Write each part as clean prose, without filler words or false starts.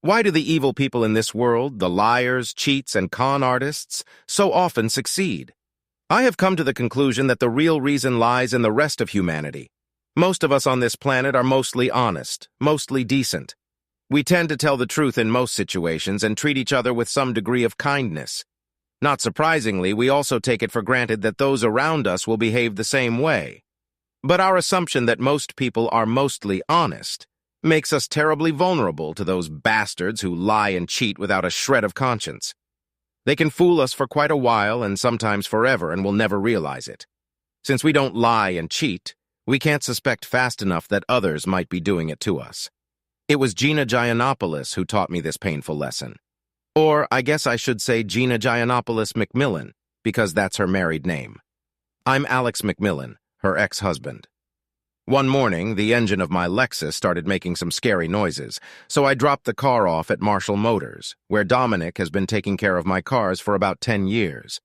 Why do the evil people in this world, the liars, cheats, and con artists, so often succeed? I have come to the conclusion that the real reason lies in the rest of humanity. Most of us on this planet are mostly honest, mostly decent. We tend to tell the truth in most situations and treat each other with some degree of kindness. Not surprisingly, we also take it for granted that those around us will behave the same way. But our assumption that most people are mostly honest makes us terribly vulnerable to those bastards who lie and cheat without a shred of conscience. They can fool us for quite a while and sometimes forever, and we'll never realize it. Since we don't lie and cheat, we can't suspect fast enough that others might be doing it to us. It was Gina Giannopoulos who taught me this painful lesson. Or I guess I should say Gina Giannopoulos McMillan, because that's her married name. I'm Alex McMillan, her ex-husband. One morning, the engine of my Lexus started making some scary noises, so I dropped the car off at Marshall Motors, where Dominic has been taking care of my cars for about 10 years.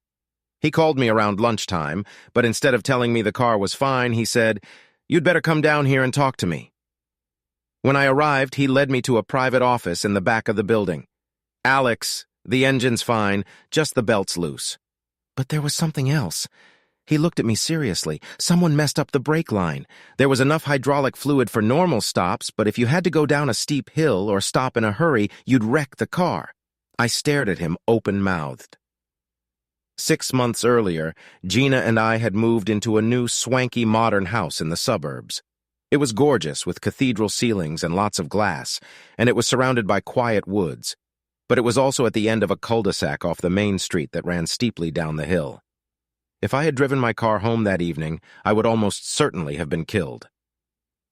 He called me around lunchtime, but instead of telling me the car was fine, he said, "You'd better come down here and talk to me." When I arrived, he led me to a private office in the back of the building. "Alex, the engine's fine, just the belt's loose." But there was something else. He looked at me seriously. Someone messed up the brake line. There was enough hydraulic fluid for normal stops, but if you had to go down a steep hill or stop in a hurry, you'd wreck the car. I stared at him open-mouthed. 6 months earlier, Gina and I had moved into a new swanky modern house in the suburbs. It was gorgeous with cathedral ceilings and lots of glass, and it was surrounded by quiet woods. But it was also at the end of a cul-de-sac off the main street that ran steeply down the hill. If I had driven my car home that evening, I would almost certainly have been killed.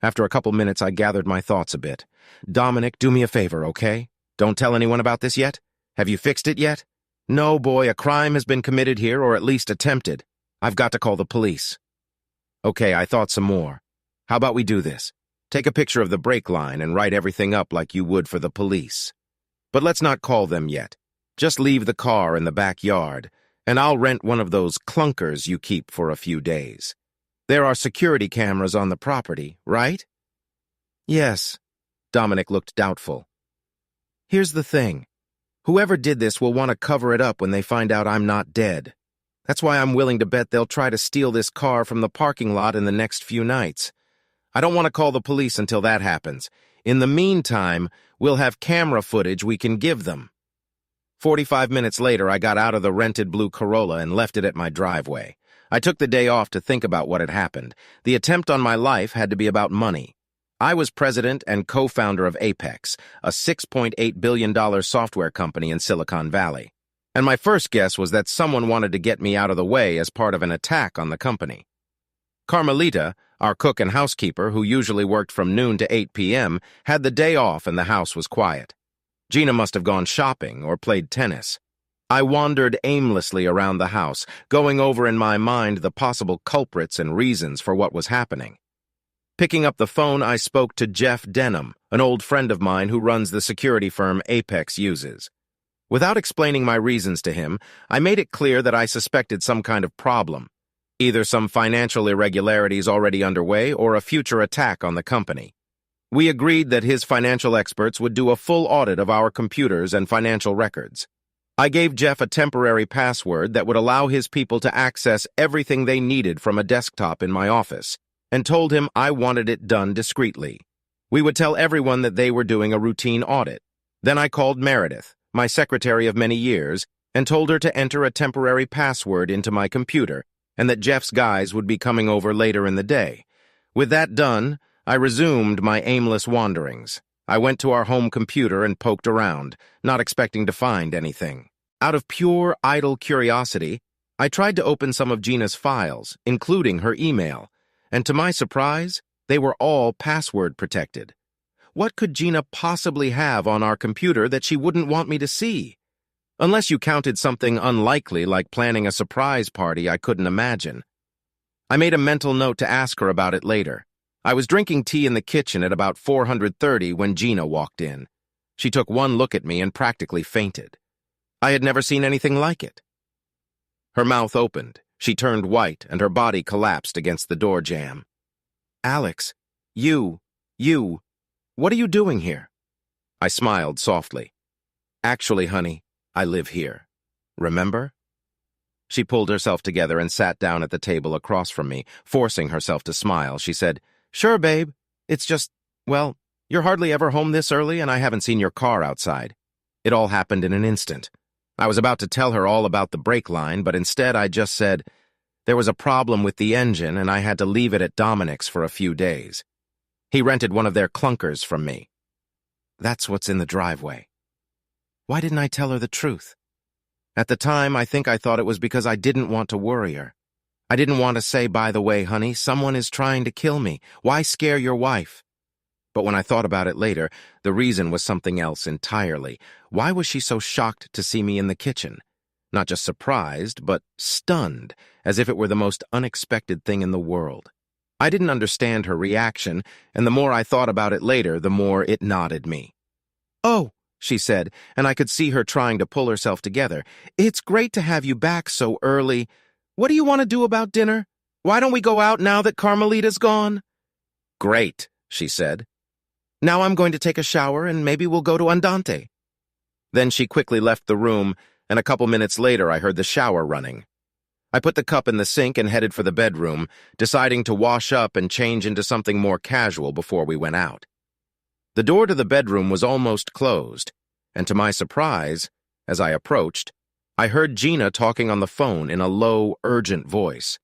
After a couple minutes, I gathered my thoughts a bit. "Dominic, do me a favor, okay? Don't tell anyone about this yet? Have you fixed it yet?" "No, boy, a crime has been committed here, or at least attempted. I've got to call the police." "Okay, I thought some more. How about we do this? Take a picture of the brake line and write everything up like you would for the police. But let's not call them yet. Just leave the car in the backyard, and I'll rent one of those clunkers you keep for a few days. There are security cameras on the property, right?" "Yes." Dominic looked doubtful. "Here's the thing. Whoever did this will want to cover it up when they find out I'm not dead. That's why I'm willing to bet they'll try to steal this car from the parking lot in the next few nights. I don't want to call the police until that happens. In the meantime, we'll have camera footage we can give them." 45 minutes later, I got out of the rented blue Corolla and left it at my driveway. I took the day off to think about what had happened. The attempt on my life had to be about money. I was president and co-founder of Apex, a $6.8 billion software company in Silicon Valley. And my first guess was that someone wanted to get me out of the way as part of an attack on the company. Carmelita, our cook and housekeeper, who usually worked from noon to 8 p.m., had the day off and the house was quiet. Gina must have gone shopping or played tennis. I wandered aimlessly around the house, going over in my mind the possible culprits and reasons for what was happening. Picking up the phone, I spoke to Jeff Denham, an old friend of mine who runs the security firm Apex uses. Without explaining my reasons to him, I made it clear that I suspected some kind of problem, either some financial irregularities already underway or a future attack on the company. We agreed that his financial experts would do a full audit of our computers and financial records. I gave Jeff a temporary password that would allow his people to access everything they needed from a desktop in my office, and told him I wanted it done discreetly. We would tell everyone that they were doing a routine audit. Then I called Meredith, my secretary of many years, and told her to enter a temporary password into my computer, and that Jeff's guys would be coming over later in the day. With that done, I resumed my aimless wanderings. I went to our home computer and poked around, not expecting to find anything. Out of pure, idle curiosity, I tried to open some of Gina's files, including her email, and to my surprise, they were all password protected. What could Gina possibly have on our computer that she wouldn't want me to see? Unless you counted something unlikely like planning a surprise party I couldn't imagine. I made a mental note to ask her about it later. I was drinking tea in the kitchen at about 4:30 when Gina walked in. She took one look at me and practically fainted. I had never seen anything like it. Her mouth opened, she turned white, and her body collapsed against the door jamb. "Alex, what are you doing here?" I smiled softly. Actually, honey, I live here. Remember? She pulled herself together and sat down at the table across from me, forcing herself to smile. She said, "Sure, babe. It's just, well, you're hardly ever home this early and I haven't seen your car outside." It all happened in an instant. I was about to tell her all about the brake line, but instead I just said, there was a problem with the engine and I had to leave it at Dominic's for a few days. He rented one of their clunkers from me. That's what's in the driveway. Why didn't I tell her the truth? At the time, I think I thought it was because I didn't want to worry her. I didn't want to say, by the way, honey, someone is trying to kill me. Why scare your wife? But when I thought about it later, the reason was something else entirely. Why was she so shocked to see me in the kitchen? Not just surprised, but stunned, as if it were the most unexpected thing in the world. I didn't understand her reaction, and the more I thought about it later, the more it nodded me. "Oh," she said, and I could see her trying to pull herself together. "It's great to have you back so early. What do you want to do about dinner? Why don't we go out now that Carmelita's gone?" "Great," she said. "Now I'm going to take a shower and maybe we'll go to Andante." Then she quickly left the room, and a couple minutes later I heard the shower running. I put the cup in the sink and headed for the bedroom, deciding to wash up and change into something more casual before we went out. The door to the bedroom was almost closed, and to my surprise, as I approached, I heard Gina talking on the phone in a low, urgent voice.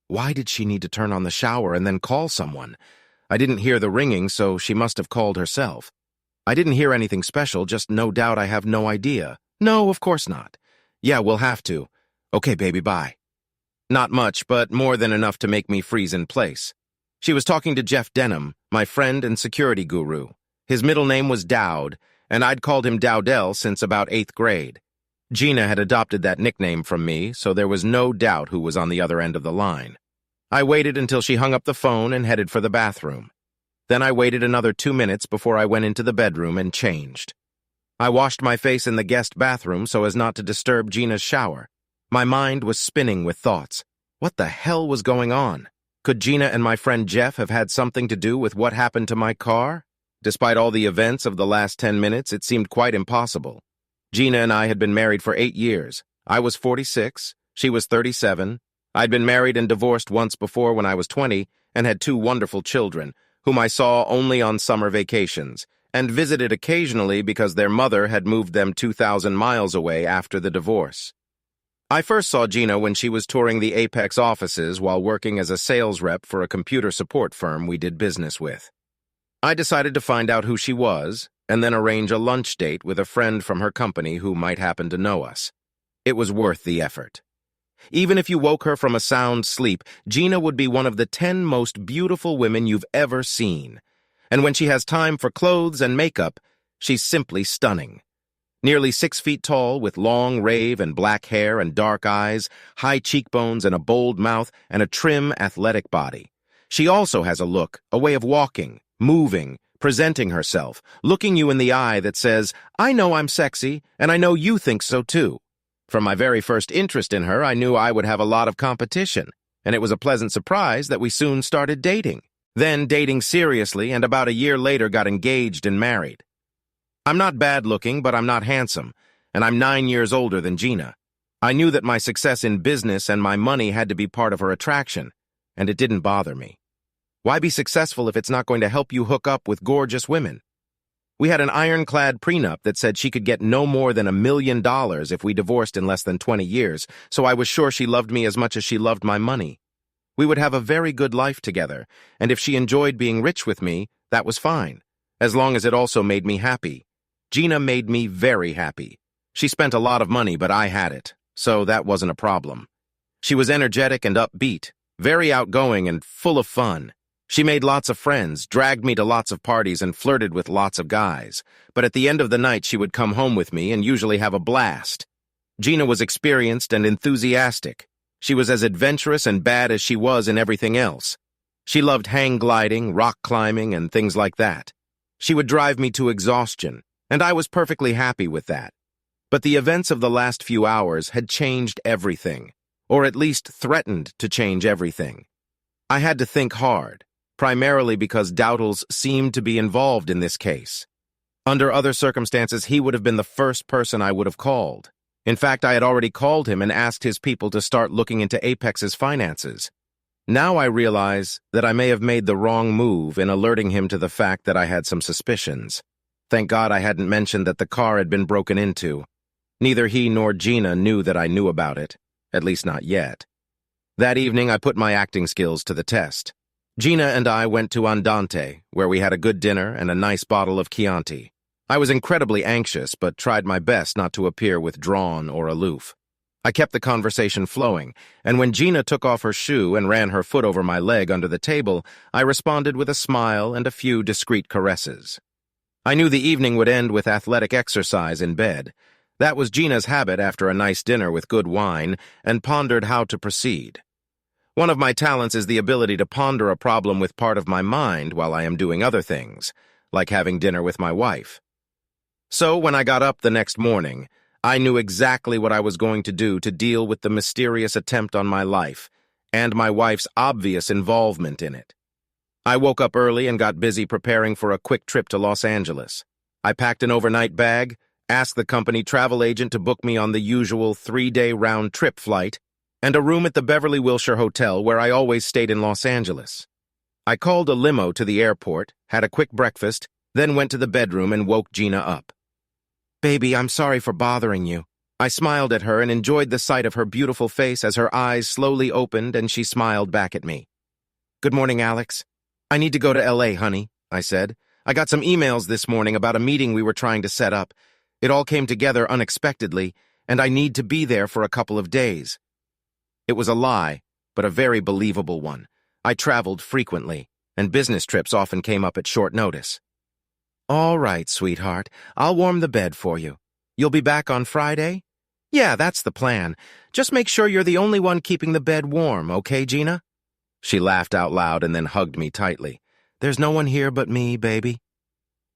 Why did she need to turn on the shower and then call someone? I didn't hear the ringing, so she must have called herself. I didn't hear anything special, just no doubt I have no idea. No, of course not. Yeah, we'll have to. Okay, baby, bye. Not much, but more than enough to make me freeze in place. She was talking to Jeff Denham, my friend and security guru. His middle name was Dowd, and I'd called him Dowdell since about 8th grade. Gina had adopted that nickname from me, so there was no doubt who was on the other end of the line. I waited until she hung up the phone and headed for the bathroom. Then I waited another 2 minutes before I went into the bedroom and changed. I washed my face in the guest bathroom so as not to disturb Gina's shower. My mind was spinning with thoughts. What the hell was going on? Could Gina and my friend Jeff have had something to do with what happened to my car? Despite all the events of the last 10 minutes, it seemed quite impossible. Gina and I had been married for 8 years. I was 46, she was 37. I'd been married and divorced once before when I was 20 and had 2 wonderful children, whom I saw only on summer vacations, and visited occasionally because their mother had moved them 2,000 miles away after the divorce. I first saw Gina when she was touring the Apex offices while working as a sales rep for a computer support firm we did business with. I decided to find out who she was, and then arrange a lunch date with a friend from her company who might happen to know us. It was worth the effort. Even if you woke her from a sound sleep, Gina would be one of the 10 most beautiful women you've ever seen. And when she has time for clothes and makeup, she's simply stunning. Nearly 6 feet tall, with long rave and black hair and dark eyes, high cheekbones and a bold mouth, and a trim, athletic body. She also has a look, a way of walking, moving, presenting herself, looking you in the eye that says, I know I'm sexy, and I know you think so too. From my very first interest in her, I knew I would have a lot of competition, and it was a pleasant surprise that we soon started dating. Then dating seriously, and about a year later got engaged and married. I'm not bad-looking, but I'm not handsome, and I'm 9 years older than Gina. I knew that my success in business and my money had to be part of her attraction, and it didn't bother me. Why be successful if it's not going to help you hook up with gorgeous women? We had an ironclad prenup that said she could get no more than $1 million if we divorced in less than 20 years, so I was sure she loved me as much as she loved my money. We would have a very good life together, and if she enjoyed being rich with me, that was fine, as long as it also made me happy. Gina made me very happy. She spent a lot of money, but I had it, so that wasn't a problem. She was energetic and upbeat, very outgoing and full of fun. She made lots of friends, dragged me to lots of parties, and flirted with lots of guys. But at the end of the night, she would come home with me and usually have a blast. Gina was experienced and enthusiastic. She was as adventurous and bad as she was in everything else. She loved hang gliding, rock climbing, and things like that. She would drive me to exhaustion, and I was perfectly happy with that. But the events of the last few hours had changed everything, or at least threatened to change everything. I had to think hard, primarily because Dowdles seemed to be involved in this case. Under other circumstances, he would have been the first person I would have called. In fact, I had already called him and asked his people to start looking into Apex's finances. Now I realize that I may have made the wrong move in alerting him to the fact that I had some suspicions. Thank God I hadn't mentioned that the car had been broken into. Neither he nor Gina knew that I knew about it, at least not yet. That evening, I put my acting skills to the test. Gina and I went to Andante, where we had a good dinner and a nice bottle of Chianti. I was incredibly anxious, but tried my best not to appear withdrawn or aloof. I kept the conversation flowing, and when Gina took off her shoe and ran her foot over my leg under the table, I responded with a smile and a few discreet caresses. I knew the evening would end with athletic exercise in bed. That was Gina's habit after a nice dinner with good wine, and pondered how to proceed. One of my talents is the ability to ponder a problem with part of my mind while I am doing other things, like having dinner with my wife. So when I got up the next morning, I knew exactly what I was going to do to deal with the mysterious attempt on my life, and my wife's obvious involvement in it. I woke up early and got busy preparing for a quick trip to Los Angeles. I packed an overnight bag, asked the company travel agent to book me on the usual 3-day round-trip flight, and a room at the Beverly Wilshire Hotel where I always stayed in Los Angeles. I called a limo to the airport, had a quick breakfast, then went to the bedroom and woke Gina up. "Baby, I'm sorry for bothering you." I smiled at her and enjoyed the sight of her beautiful face as her eyes slowly opened and she smiled back at me. "Good morning, Alex. I need to go to LA, honey," I said. "I got some emails this morning about a meeting we were trying to set up. It all came together unexpectedly, and I need to be there for a couple of days." It was a lie, but a very believable one. I traveled frequently, and business trips often came up at short notice. "All right, sweetheart. I'll warm the bed for you. You'll be back on Friday?" "Yeah, that's the plan. Just make sure you're the only one keeping the bed warm, okay, Gina?" She laughed out loud and then hugged me tightly. "There's no one here but me, baby."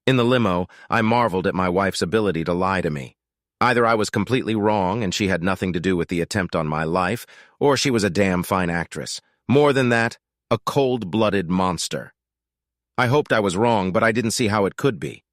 In the limo, I marveled at my wife's ability to lie to me. Either I was completely wrong and she had nothing to do with the attempt on my life, or she was a damn fine actress. More than that, a cold-blooded monster. I hoped I was wrong, but I didn't see how it could be.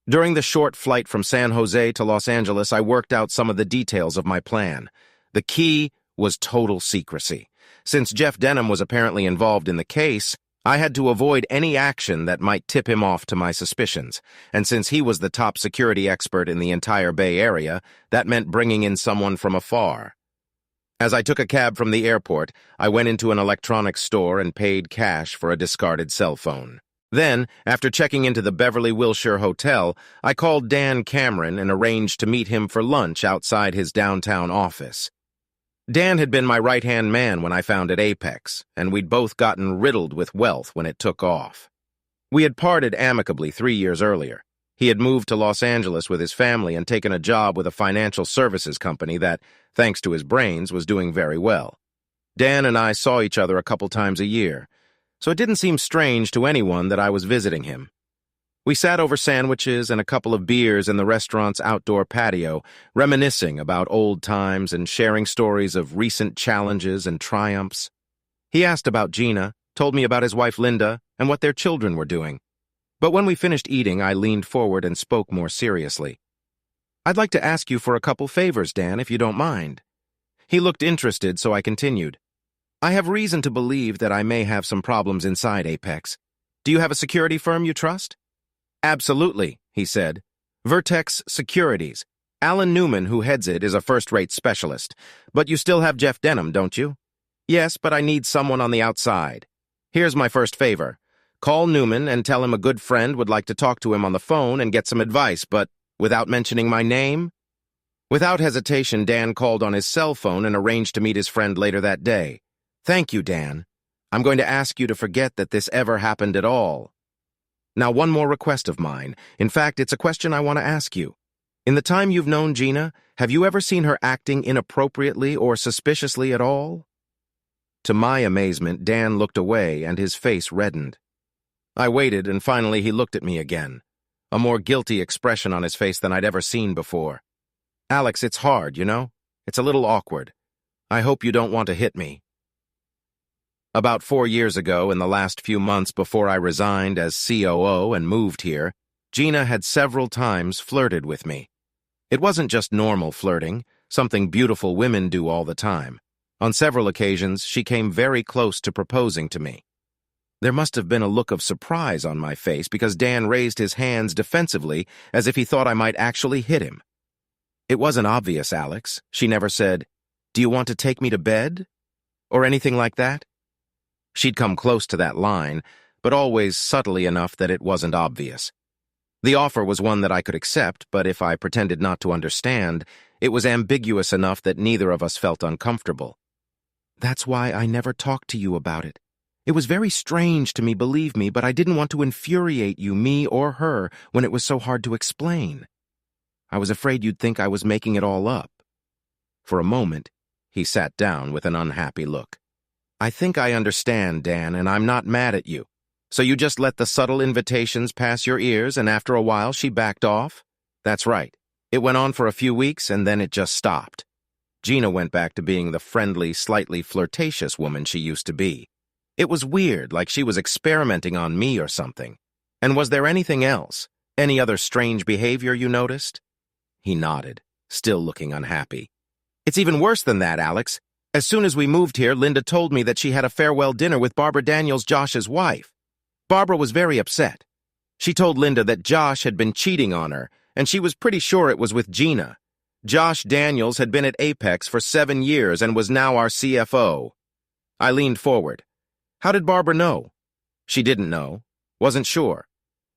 During the short flight from San Jose to Los Angeles, I worked out some of the details of my plan. The key was total secrecy. Since Jeff Denham was apparently involved in the case, I had to avoid any action that might tip him off to my suspicions, and since he was the top security expert in the entire Bay Area, that meant bringing in someone from afar. As I took a cab from the airport, I went into an electronics store and paid cash for a discarded cell phone. Then, after checking into the Beverly Wilshire Hotel, I called Dan Cameron and arranged to meet him for lunch outside his downtown office. Dan had been my right-hand man when I founded Apex, and we'd both gotten riddled with wealth when it took off. We had parted amicably 3 years earlier. He had moved to Los Angeles with his family and taken a job with a financial services company that, thanks to his brains, was doing very well. Dan and I saw each other a couple times a year, so it didn't seem strange to anyone that I was visiting him. We sat over sandwiches and a couple of beers in the restaurant's outdoor patio, reminiscing about old times and sharing stories of recent challenges and triumphs. He asked about Gina, told me about his wife Linda, and what their children were doing. But when we finished eating, I leaned forward and spoke more seriously. "I'd like to ask you for a couple favors, Dan, if you don't mind." He looked interested, so I continued. "I have reason to believe that I may have some problems inside Apex. Do you have a security firm you trust?" "Absolutely," he said. "Vertex Securities. Alan Newman, who heads it, is a first-rate specialist. But you still have Jeff Denham, don't you?" "Yes, but I need someone on the outside. Here's my first favor. Call Newman and tell him a good friend would like to talk to him on the phone and get some advice, but without mentioning my name." Without hesitation, Dan called on his cell phone and arranged to meet his friend later that day. "Thank you, Dan. I'm going to ask you to forget that this ever happened at all. Now, one more request of mine. In fact, it's a question I want to ask you. In the time you've known Gina, have you ever seen her acting inappropriately or suspiciously at all?" To my amazement, Dan looked away and his face reddened. I waited, and finally he looked at me again, a more guilty expression on his face than I'd ever seen before. "Alex, it's hard, you know? It's a little awkward. I hope you don't want to hit me." About 4 years ago, in the last few months before I resigned as COO and moved here, Gina had several times flirted with me. It wasn't just normal flirting, something beautiful women do all the time. On several occasions, she came very close to proposing to me. There must have been a look of surprise on my face because Dan raised his hands defensively as if he thought I might actually hit him. It wasn't obvious, Alex. She never said, "Do you want to take me to bed?" or anything like that. She'd come close to that line, but always subtly enough that it wasn't obvious. The offer was one that I could accept, but if I pretended not to understand, it was ambiguous enough that neither of us felt uncomfortable. That's why I never talked to you about it. It was very strange to me, believe me, but I didn't want to infuriate you, me or her, when it was so hard to explain. I was afraid you'd think I was making it all up. For a moment, he sat down with an unhappy look. I think I understand, Dan, and I'm not mad at you. So you just let the subtle invitations pass your ears, and after a while she backed off? That's right. It went on for a few weeks, and then it just stopped. Gina went back to being the friendly, slightly flirtatious woman she used to be. It was weird, like she was experimenting on me or something. And was there anything else? Any other strange behavior you noticed? He nodded, still looking unhappy. It's even worse than that, Alex. As soon as we moved here, Linda told me that she had a farewell dinner with Barbara Daniels, Josh's wife. Barbara was very upset. She told Linda that Josh had been cheating on her, and she was pretty sure it was with Gina. Josh Daniels had been at Apex for 7 years and was now our CFO. I leaned forward. How did Barbara know? She didn't know. Wasn't sure.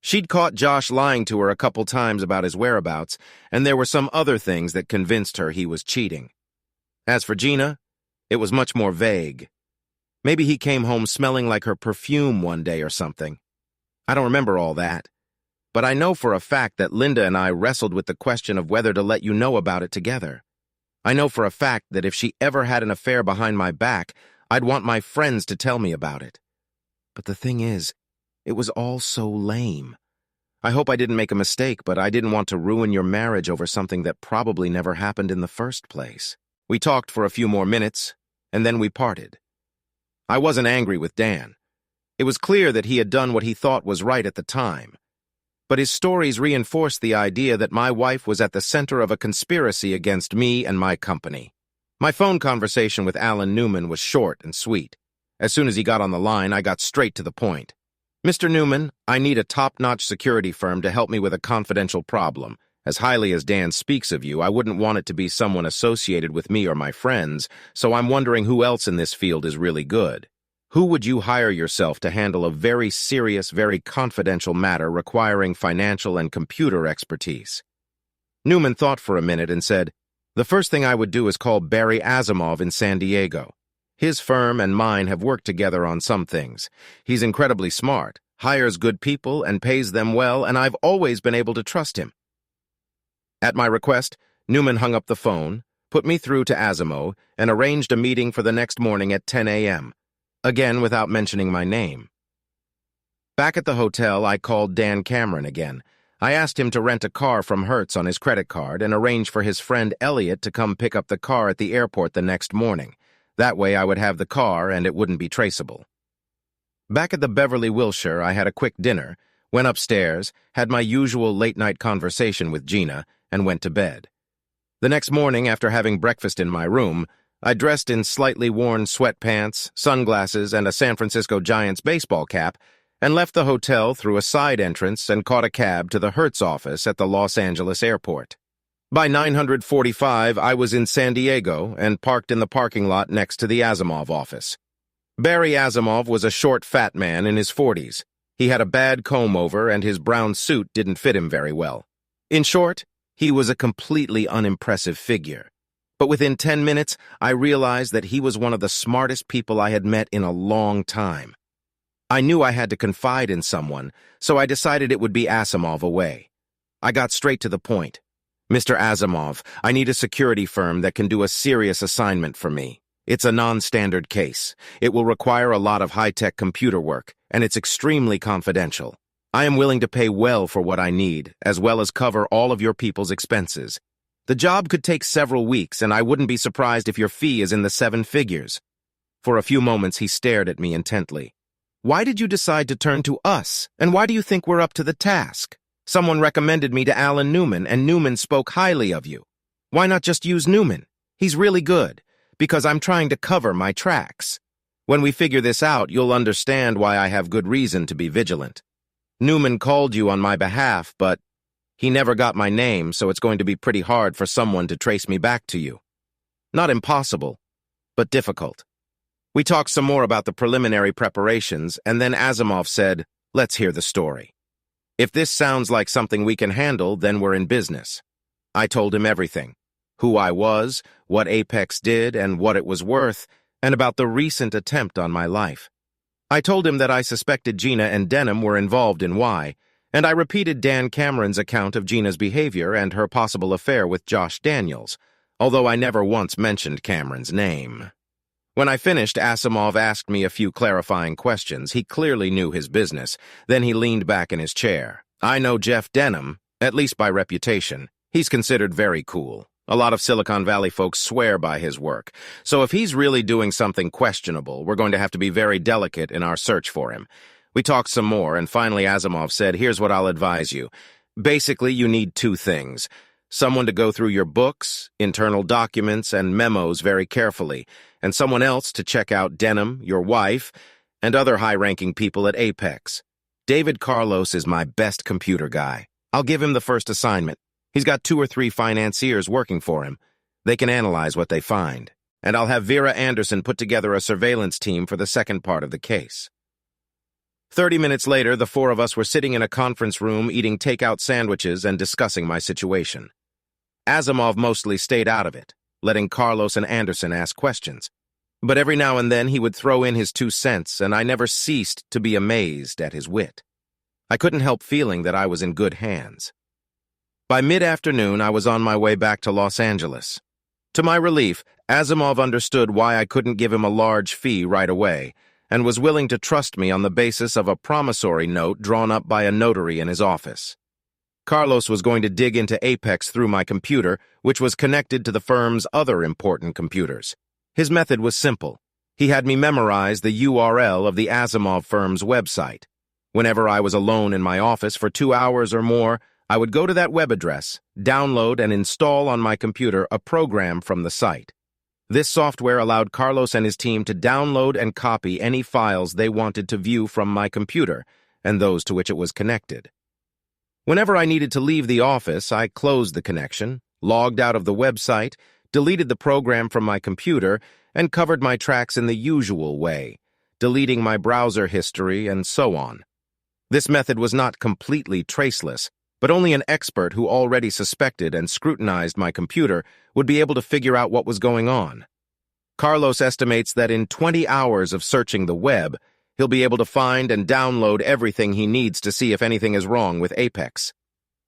She'd caught Josh lying to her a couple times about his whereabouts, and there were some other things that convinced her he was cheating. As for Gina, it was much more vague. Maybe he came home smelling like her perfume one day or something. I don't remember all that. But I know for a fact that Linda and I wrestled with the question of whether to let you know about it together. I know for a fact that if she ever had an affair behind my back, I'd want my friends to tell me about it. But the thing is, it was all so lame. I hope I didn't make a mistake, but I didn't want to ruin your marriage over something that probably never happened in the first place. We talked for a few more minutes, and then we parted. I wasn't angry with Dan. It was clear that he had done what he thought was right at the time. But his stories reinforced the idea that my wife was at the center of a conspiracy against me and my company. My phone conversation with Alan Newman was short and sweet. As soon as he got on the line, I got straight to the point. Mr. Newman, I need a top-notch security firm to help me with a confidential problem. As highly as Dan speaks of you, I wouldn't want it to be someone associated with me or my friends, so I'm wondering who else in this field is really good. Who would you hire yourself to handle a very serious, very confidential matter requiring financial and computer expertise? Newman thought for a minute and said, The first thing I would do is call Barry Asimov in San Diego. His firm and mine have worked together on some things. He's incredibly smart, hires good people, and pays them well, and I've always been able to trust him. At my request, Newman hung up the phone, put me through to Asimov, and arranged a meeting for the next morning at 10 a.m., again without mentioning my name. Back at the hotel, I called Dan Cameron again. I asked him to rent a car from Hertz on his credit card and arrange for his friend Elliot to come pick up the car at the airport the next morning. That way I would have the car and it wouldn't be traceable. Back at the Beverly Wilshire, I had a quick dinner, went upstairs, had my usual late-night conversation with Gina, and went to bed. The next morning, after having breakfast in my room, I dressed in slightly worn sweatpants, sunglasses, and a San Francisco Giants baseball cap, and left the hotel through a side entrance and caught a cab to the Hertz office at the Los Angeles airport. By 9:45, I was in San Diego and parked in the parking lot next to the Asimov office. Barry Asimov was a short, fat man in his 40s. He had a bad comb-over and his brown suit didn't fit him very well. In short, he was a completely unimpressive figure. But within 10 minutes, I realized that he was one of the smartest people I had met in a long time. I knew I had to confide in someone, so I decided it would be Asimov away. I got straight to the point. Mr. Asimov, I need a security firm that can do a serious assignment for me. It's a non-standard case. It will require a lot of high-tech computer work, and it's extremely confidential. I am willing to pay well for what I need, as well as cover all of your people's expenses. The job could take several weeks, and I wouldn't be surprised if your fee is in the 7 figures. For a few moments, he stared at me intently. Why did you decide to turn to us, and why do you think we're up to the task? Someone recommended me to Alan Newman, and Newman spoke highly of you. Why not just use Newman? He's really good, because I'm trying to cover my tracks. When we figure this out, you'll understand why I have good reason to be vigilant. Newman called you on my behalf, but he never got my name, so it's going to be pretty hard for someone to trace me back to you. Not impossible, but difficult. We talked some more about the preliminary preparations, and then Asimov said, "Let's hear the story. If this sounds like something we can handle, then we're in business." I told him everything. Who I was, what Apex did, and what it was worth, and about the recent attempt on my life. I told him that I suspected Gina and Denham were involved in why, and I repeated Dan Cameron's account of Gina's behavior and her possible affair with Josh Daniels, although I never once mentioned Cameron's name. When I finished, Asimov asked me a few clarifying questions. He clearly knew his business. Then he leaned back in his chair. I know Jeff Denham, at least by reputation. He's considered very cool. A lot of Silicon Valley folks swear by his work. So if he's really doing something questionable, we're going to have to be very delicate in our search for him. We talked some more, and finally Asimov said, "Here's what I'll advise you. Basically, you need two things. Someone to go through your books, internal documents, and memos very carefully, and someone else to check out Denham, your wife, and other high-ranking people at Apex. David Carlos is my best computer guy. I'll give him the first assignment. He's got 2 or 3 financiers working for him. They can analyze what they find. And I'll have Vera Anderson put together a surveillance team for the second part of the case." 30 minutes later, the 4 of us were sitting in a conference room eating takeout sandwiches and discussing my situation. Asimov mostly stayed out of it, letting Carlos and Anderson ask questions. But every now and then he would throw in his 2 cents, and I never ceased to be amazed at his wit. I couldn't help feeling that I was in good hands. By mid-afternoon, I was on my way back to Los Angeles. To my relief, Asimov understood why I couldn't give him a large fee right away, and was willing to trust me on the basis of a promissory note drawn up by a notary in his office. Carlos was going to dig into Apex through my computer, which was connected to the firm's other important computers. His method was simple. He had me memorize the URL of the Asimov firm's website. Whenever I was alone in my office for 2 hours or more, I would go to that web address, download and install on my computer a program from the site. This software allowed Carlos and his team to download and copy any files they wanted to view from my computer, and those to which it was connected. Whenever I needed to leave the office, I closed the connection, logged out of the website, deleted the program from my computer, and covered my tracks in the usual way, deleting my browser history and so on. This method was not completely traceless, but only an expert who already suspected and scrutinized my computer would be able to figure out what was going on. Carlos estimates that in 20 hours of searching the web, he'll be able to find and download everything he needs to see if anything is wrong with Apex.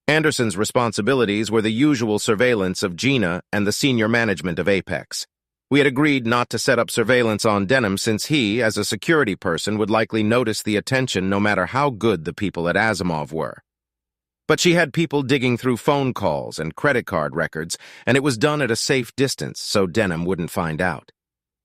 Anderson's responsibilities were the usual surveillance of Gina and the senior management of Apex. We had agreed not to set up surveillance on Denham since he, as a security person, would likely notice the attention no matter how good the people at Asimov were. But she had people digging through phone calls and credit card records, and it was done at a safe distance so Denham wouldn't find out.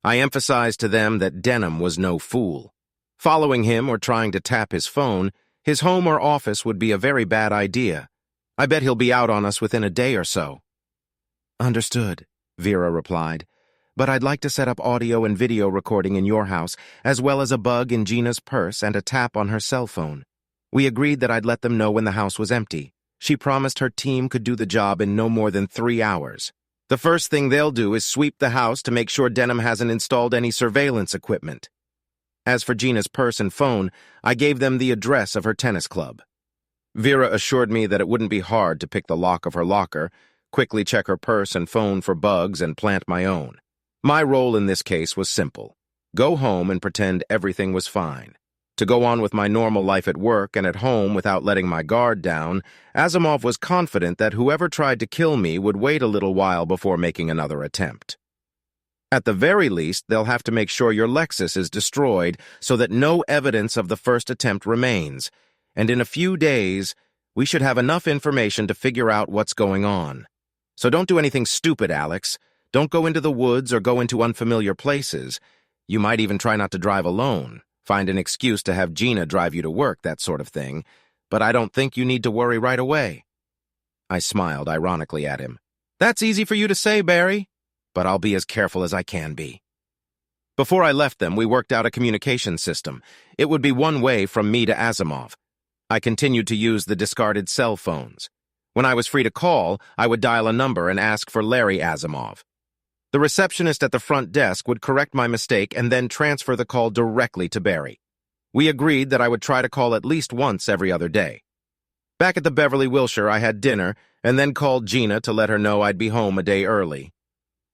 I emphasized to them that Denham was no fool. Following him or trying to tap his phone, his home or office would be a very bad idea. I bet he'll be out on us within a day or so. "Understood," Vera replied. "But I'd like to set up audio and video recording in your house, as well as a bug in Gina's purse and a tap on her cell phone. We agreed that I'd let them know when the house was empty. She promised her team could do the job in no more than 3 hours. The first thing they'll do is sweep the house to make sure Denham hasn't installed any surveillance equipment." As for Gina's purse and phone, I gave them the address of her tennis club. Vera assured me that it wouldn't be hard to pick the lock of her locker, quickly check her purse and phone for bugs, and plant my own. My role in this case was simple. Go home and pretend everything was fine. To go on with my normal life at work and at home without letting my guard down, Asimov was confident that whoever tried to kill me would wait a little while before making another attempt. At the very least, they'll have to make sure your Lexus is destroyed so that no evidence of the first attempt remains, and in a few days, we should have enough information to figure out what's going on. So don't do anything stupid, Alex. Don't go into the woods or go into unfamiliar places. You might even try not to drive alone. Find an excuse to have Gina drive you to work, that sort of thing. but I don't think you need to worry right away." I smiled ironically at him. "That's easy for you to say, Barry, but I'll be as careful as I can be." Before I left them, we worked out a communication system. It would be one way from me to Asimov. I continued to use the discarded cell phones. When I was free to call, I would dial a number and ask for Larry Asimov. The receptionist at the front desk would correct my mistake and then transfer the call directly to Barry. We agreed that I would try to call at least once every other day. Back at the Beverly Wilshire, I had dinner and then called Gina to let her know I'd be home a day early.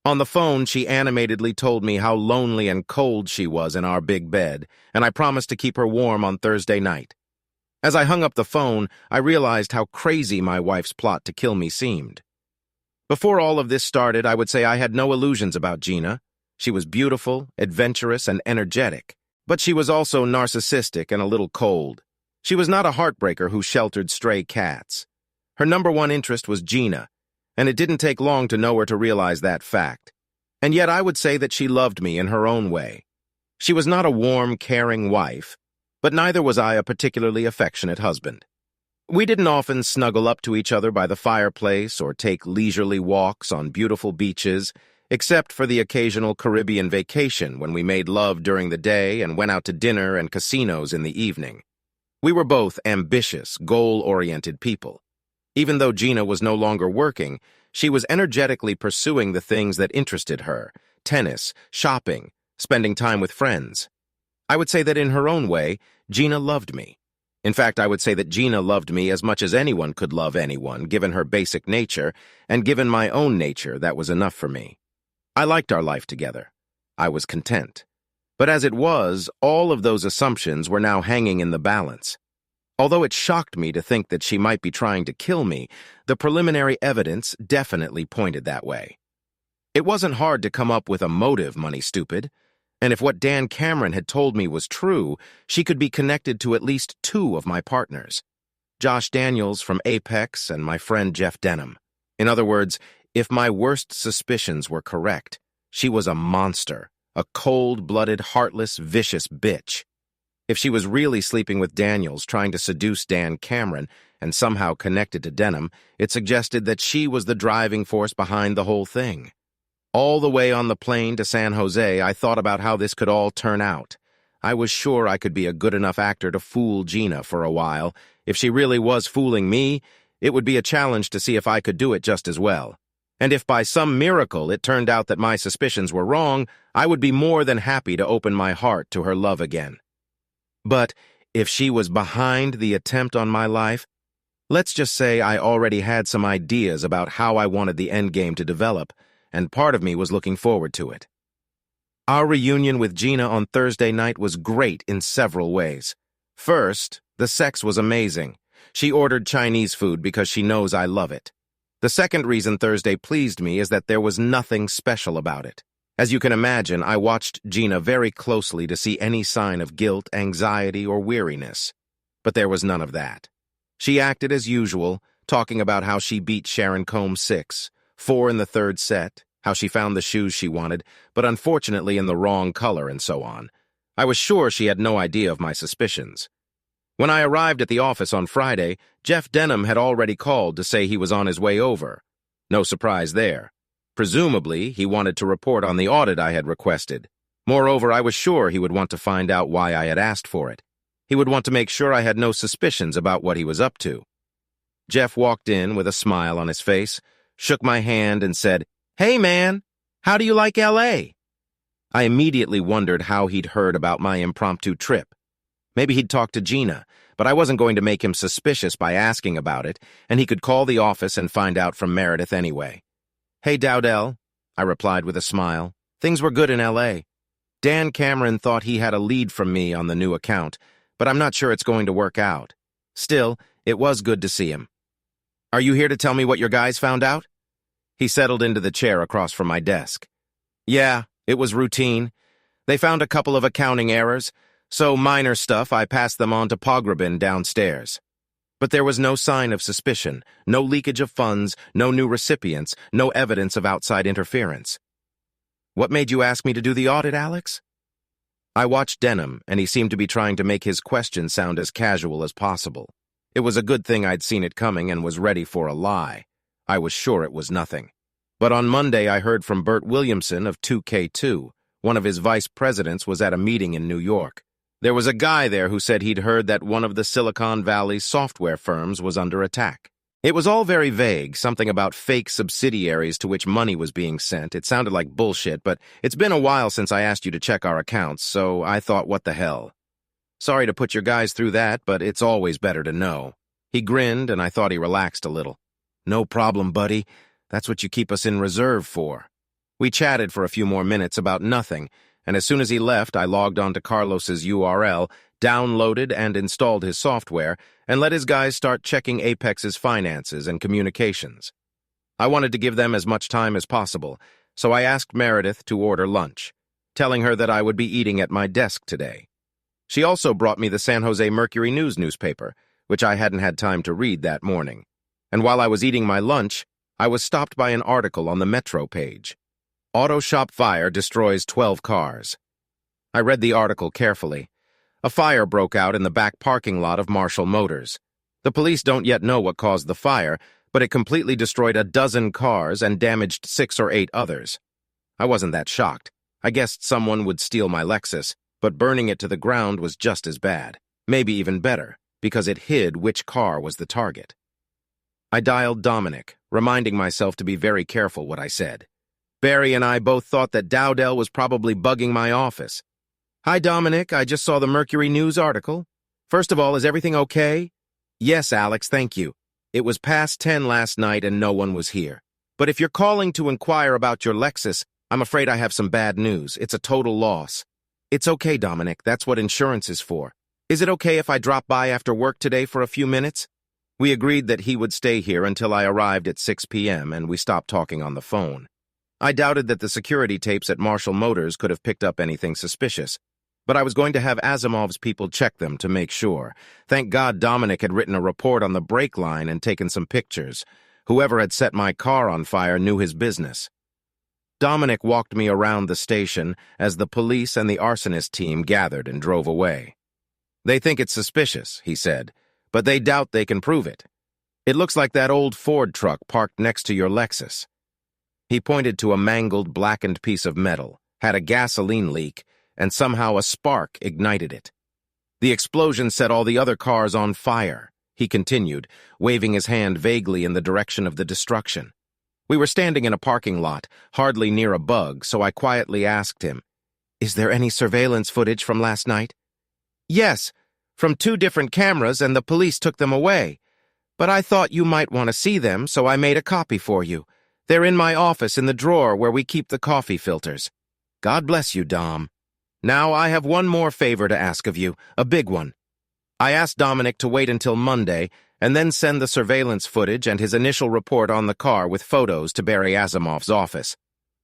On the phone, she animatedly told me how lonely and cold she was in our big bed, and I promised to keep her warm on Thursday night. As I hung up the phone, I realized how crazy my wife's plot to kill me seemed. Before all of this started, I would say I had no illusions about Gina. She was beautiful, adventurous, and energetic, but she was also narcissistic and a little cold. She was not a heartbreaker who sheltered stray cats. Her number one interest was Gina, and it didn't take long to know her to realize that fact. And yet I would say that she loved me in her own way. She was not a warm, caring wife, but neither was I a particularly affectionate husband. We didn't often snuggle up to each other by the fireplace or take leisurely walks on beautiful beaches, except for the occasional Caribbean vacation when we made love during the day and went out to dinner and casinos in the evening. We were both ambitious, goal-oriented people. Even though Gina was no longer working, she was energetically pursuing the things that interested her: tennis, shopping, spending time with friends. I would say that in her own way, Gina loved me. In fact, I would say that Gina loved me as much as anyone could love anyone, given her basic nature, and given my own nature, that was enough for me. I liked our life together. I was content. But as it was, all of those assumptions were now hanging in the balance. Although it shocked me to think that she might be trying to kill me, the preliminary evidence definitely pointed that way. It wasn't hard to come up with a motive, money stupid. And if what Dan Cameron had told me was true, she could be connected to at least two of my partners: Josh Daniels from Apex and my friend Jeff Denham. In other words, if my worst suspicions were correct, she was a monster, a cold-blooded, heartless, vicious bitch. If she was really sleeping with Daniels, trying to seduce Dan Cameron, and somehow connected to Denham, it suggested that she was the driving force behind the whole thing. All the way on the plane to San Jose, I thought about how this could all turn out. I was sure I could be a good enough actor to fool Gina for a while. If she really was fooling me, it would be a challenge to see if I could do it just as well. And if by some miracle it turned out that my suspicions were wrong, I would be more than happy to open my heart to her love again. But if she was behind the attempt on my life, let's just say I already had some ideas about how I wanted the endgame to develop, and part of me was looking forward to it. Our reunion with Gina on Thursday night was great in several ways. First, the sex was amazing. She ordered Chinese food because she knows I love it. The second reason Thursday pleased me is that there was nothing special about it. As you can imagine, I watched Gina very closely to see any sign of guilt, anxiety, or weariness. But there was none of that. She acted as usual, talking about how she beat Sharon Combs 6, 4 in the third set, how she found the shoes she wanted, but unfortunately in the wrong color, and so on. I was sure she had no idea of my suspicions. When I arrived at the office on Friday, Jeff Denham had already called to say he was on his way over. No surprise there. Presumably, he wanted to report on the audit I had requested. Moreover, I was sure he would want to find out why I had asked for it. He would want to make sure I had no suspicions about what he was up to. Jeff walked in with a smile on his face, shook my hand, and said, "Hey, man, how do you like L.A.?" I immediately wondered how he'd heard about my impromptu trip. Maybe he'd talked to Gina, but I wasn't going to make him suspicious by asking about it, and he could call the office and find out from Meredith anyway. "Hey, Dowdell," I replied with a smile. "Things were good in L.A. Dan Cameron thought he had a lead from me on the new account, but I'm not sure it's going to work out. Still, it was good to see him. Are you here to tell me what your guys found out?" He settled into the chair across from my desk. "Yeah, it was routine. They found a couple of accounting errors, so minor stuff. I passed them on to Pograbin downstairs. But there was no sign of suspicion, no leakage of funds, no new recipients, no evidence of outside interference." "What made you ask me to do the audit, Alex?" I watched Denham, and he seemed to be trying to make his question sound as casual as possible. It was a good thing I'd seen it coming and was ready for a lie. I was sure it was nothing. But on Monday, I heard from Bert Williamson of 2K2. One of his vice presidents was at a meeting in New York. There was a guy there who said he'd heard that one of the Silicon Valley's software firms was under attack. It was all very vague, something about fake subsidiaries to which money was being sent. It sounded like bullshit, but it's been a while since I asked you to check our accounts, so I thought, what the hell? Sorry to put your guys through that, but it's always better to know. He grinned, and I thought he relaxed a little. No problem, buddy. That's what you keep us in reserve for. We chatted for a few more minutes about nothing, and as soon as he left, I logged onto Carlos's URL, downloaded and installed his software, and let his guys start checking Apex's finances and communications. I wanted to give them as much time as possible, so I asked Meredith to order lunch, telling her that I would be eating at my desk today. She also brought me the San Jose Mercury News newspaper, which I hadn't had time to read that morning. And while I was eating my lunch, I was stopped by an article on the Metro page. Auto shop fire destroys 12 cars. I read the article carefully. A fire broke out in the back parking lot of Marshall Motors. The police don't yet know what caused the fire, but it completely destroyed a dozen cars and damaged 6 or 8 others. I wasn't that shocked. I guessed someone would steal my Lexus, but burning it to the ground was just as bad, maybe even better, because it hid which car was the target. I dialed Dominic, reminding myself to be very careful what I said. Barry and I both thought that Dowdell was probably bugging my office. Hi, Dominic. I just saw the Mercury News article. First of all, is everything okay? Yes, Alex, thank you. It was past 10 last night and no one was here. But if you're calling to inquire about your Lexus, I'm afraid I have some bad news. It's a total loss. It's okay, Dominic. That's what insurance is for. Is it okay if I drop by after work today for a few minutes? We agreed that he would stay here until I arrived at 6 p.m. and we stopped talking on the phone. I doubted that the security tapes at Marshall Motors could have picked up anything suspicious, but I was going to have Asimov's people check them to make sure. Thank God Dominic had written a report on the brake line and taken some pictures. Whoever had set my car on fire knew his business. Dominic walked me around the station as the police and the arsonist team gathered and drove away. They think it's suspicious, he said, but they doubt they can prove it. It looks like that old Ford truck parked next to your Lexus. He pointed to a mangled, blackened piece of metal, had a gasoline leak, and somehow a spark ignited it. The explosion set all the other cars on fire, he continued, waving his hand vaguely in the direction of the destruction. We were standing in a parking lot, hardly near a bug, so I quietly asked him, "Is there any surveillance footage from last night?" "Yes, from 2 different cameras, and the police took them away. But I thought you might want to see them, so I made a copy for you. They're in my office in the drawer where we keep the coffee filters. God bless you, Dom. Now I have one more favor to ask of you, a big one." I asked Dominic to wait until Monday and then send the surveillance footage and his initial report on the car with photos to Barry Asimov's office.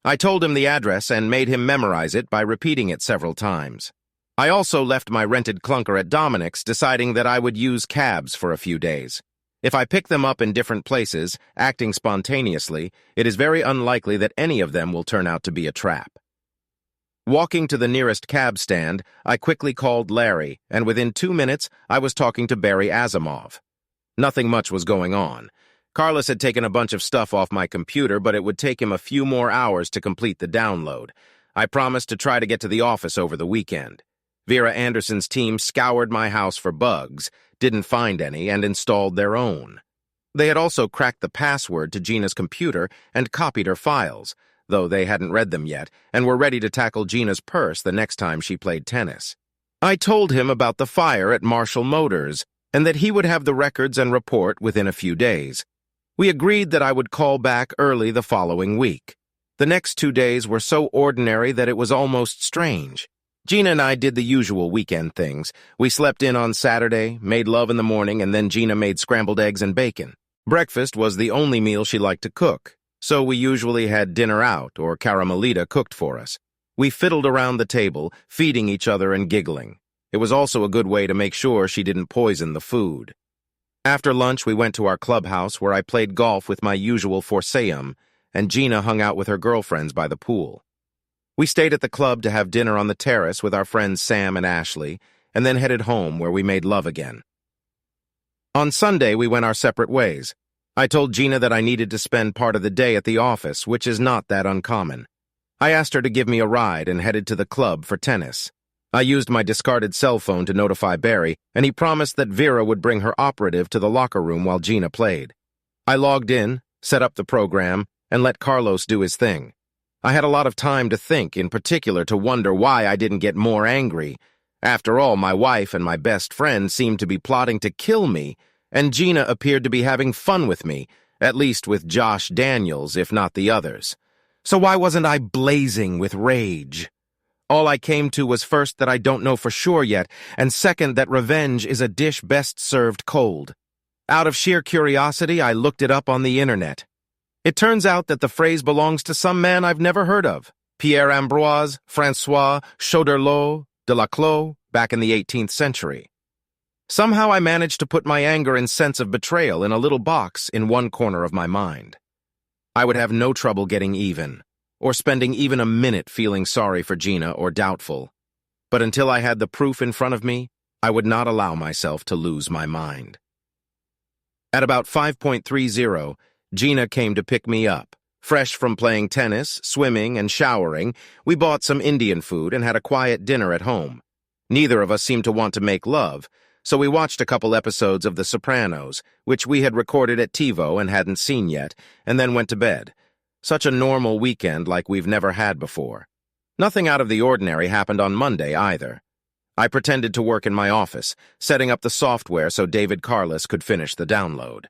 I told him the address and made him memorize it by repeating it several times. I also left my rented clunker at Dominic's, deciding that I would use cabs for a few days. If I pick them up in different places, acting spontaneously, it is very unlikely that any of them will turn out to be a trap. Walking to the nearest cab stand, I quickly called Larry, and within 2 minutes, I was talking to Barry Asimov. Nothing much was going on. Carlos had taken a bunch of stuff off my computer, but it would take him a few more hours to complete the download. I promised to try to get to the office over the weekend. Vera Anderson's team scoured my house for bugs, didn't find any, and installed their own. They had also cracked the password to Gina's computer and copied her files, though they hadn't read them yet, and were ready to tackle Gina's purse the next time she played tennis. I told him about the fire at Marshall Motors, and that he would have the records and report within a few days. We agreed that I would call back early the following week. The next 2 days were so ordinary that it was almost strange. Gina and I did the usual weekend things. We slept in on Saturday, made love in the morning, and then Gina made scrambled eggs and bacon. Breakfast was the only meal she liked to cook, so we usually had dinner out or Caramelita cooked for us. We fiddled around the table, feeding each other and giggling. It was also a good way to make sure she didn't poison the food. After lunch, we went to our clubhouse where I played golf with my usual foursome, and Gina hung out with her girlfriends by the pool. We stayed at the club to have dinner on the terrace with our friends Sam and Ashley, and then headed home where we made love again. On Sunday, we went our separate ways. I told Gina that I needed to spend part of the day at the office, which is not that uncommon. I asked her to give me a ride and headed to the club for tennis. I used my discarded cell phone to notify Barry, and he promised that Vera would bring her operative to the locker room while Gina played. I logged in, set up the program, and let Carlos do his thing. I had a lot of time to think, in particular to wonder why I didn't get more angry. After all, my wife and my best friend seemed to be plotting to kill me, and Gina appeared to be having fun with me, at least with Josh Daniels, if not the others. So why wasn't I blazing with rage? All I came to was first that I don't know for sure yet, and second that revenge is a dish best served cold. Out of sheer curiosity, I looked it up on the internet. It turns out that the phrase belongs to some man I've never heard of, Pierre-Ambroise François Choderlos de la Clos, back in the 18th century. Somehow I managed to put my anger and sense of betrayal in a little box in one corner of my mind. I would have no trouble getting even, or spending even a minute feeling sorry for Gina or doubtful. But until I had the proof in front of me, I would not allow myself to lose my mind. At about 5:30, Gina came to pick me up. Fresh from playing tennis, swimming, and showering, we bought some Indian food and had a quiet dinner at home. Neither of us seemed to want to make love, so we watched a couple episodes of The Sopranos, which we had recorded at TiVo and hadn't seen yet, and then went to bed. Such a normal weekend like we've never had before. Nothing out of the ordinary happened on Monday either. I pretended to work in my office, setting up the software so David Carlos could finish the download.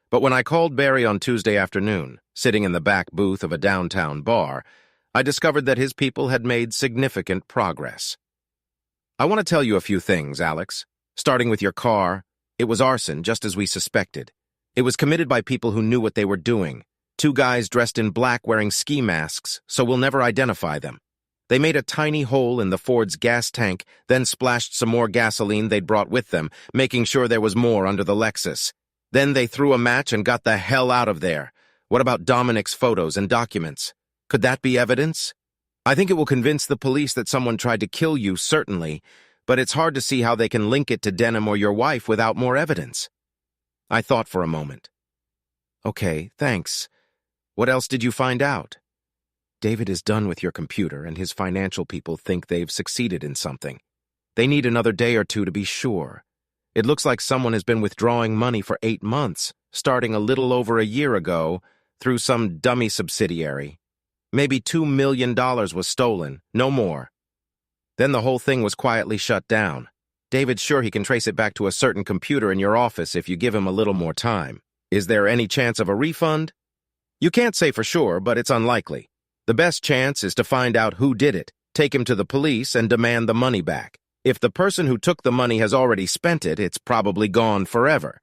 But when I called Barry on Tuesday afternoon, sitting in the back booth of a downtown bar, I discovered that his people had made significant progress. I want to tell you a few things, Alex. Starting with your car, it was arson, just as we suspected. It was committed by people who knew what they were doing. 2 guys dressed in black wearing ski masks, so we'll never identify them. They made a tiny hole in the Ford's gas tank, then splashed some more gasoline they'd brought with them, making sure there was more under the Lexus. Then they threw a match and got the hell out of there. What about Dominic's photos and documents? Could that be evidence? I think it will convince the police that someone tried to kill you, certainly, but it's hard to see how they can link it to Denham or your wife without more evidence. I thought for a moment. Okay, thanks. What else did you find out? David is done with your computer, and his financial people think they've succeeded in something. They need another day or two to be sure. It looks like someone has been withdrawing money for 8 months, starting a little over a year ago, through some dummy subsidiary. Maybe $2 million was stolen, no more. Then the whole thing was quietly shut down. David's sure he can trace it back to a certain computer in your office if you give him a little more time. Is there any chance of a refund? You can't say for sure, but it's unlikely. The best chance is to find out who did it, take him to the police, and demand the money back. If the person who took the money has already spent it, it's probably gone forever.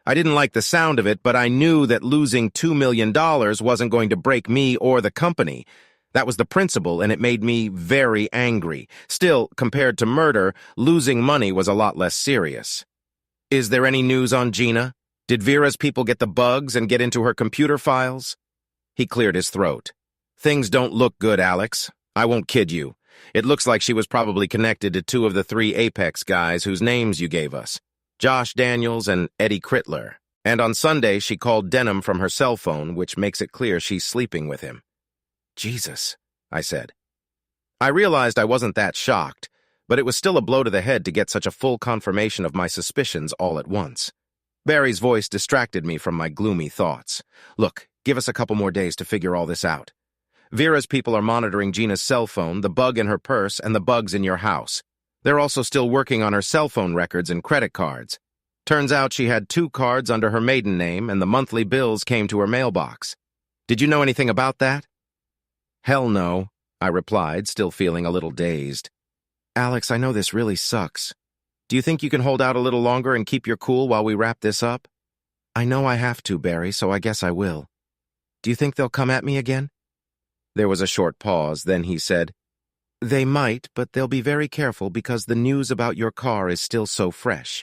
I didn't like the sound of it, but I knew that losing $2 million wasn't going to break me or the company. That was the principle, and it made me very angry. Still, compared to murder, losing money was a lot less serious. Is there any news on Gina? Did Vera's people get the bugs and get into her computer files? He cleared his throat. Things don't look good, Alex. I won't kid you. It looks like she was probably connected to 2 of the 3 Apex guys whose names you gave us, Josh Daniels and Eddie Crittler. And on Sunday, she called Denham from her cell phone, which makes it clear she's sleeping with him. Jesus, I said. I realized I wasn't that shocked, but it was still a blow to the head to get such a full confirmation of my suspicions all at once. Barry's voice distracted me from my gloomy thoughts. Look, give us a couple more days to figure all this out. Vera's people are monitoring Gina's cell phone, the bug in her purse, and the bugs in your house. They're also still working on her cell phone records and credit cards. Turns out she had 2 cards under her maiden name, and the monthly bills came to her mailbox. Did you know anything about that? Hell no, I replied, still feeling a little dazed. Alex, I know this really sucks. Do you think you can hold out a little longer and keep your cool while we wrap this up? I know I have to, Barry, so I guess I will. Do you think they'll come at me again? There was a short pause, then he said, They might, but they'll be very careful because the news about your car is still so fresh.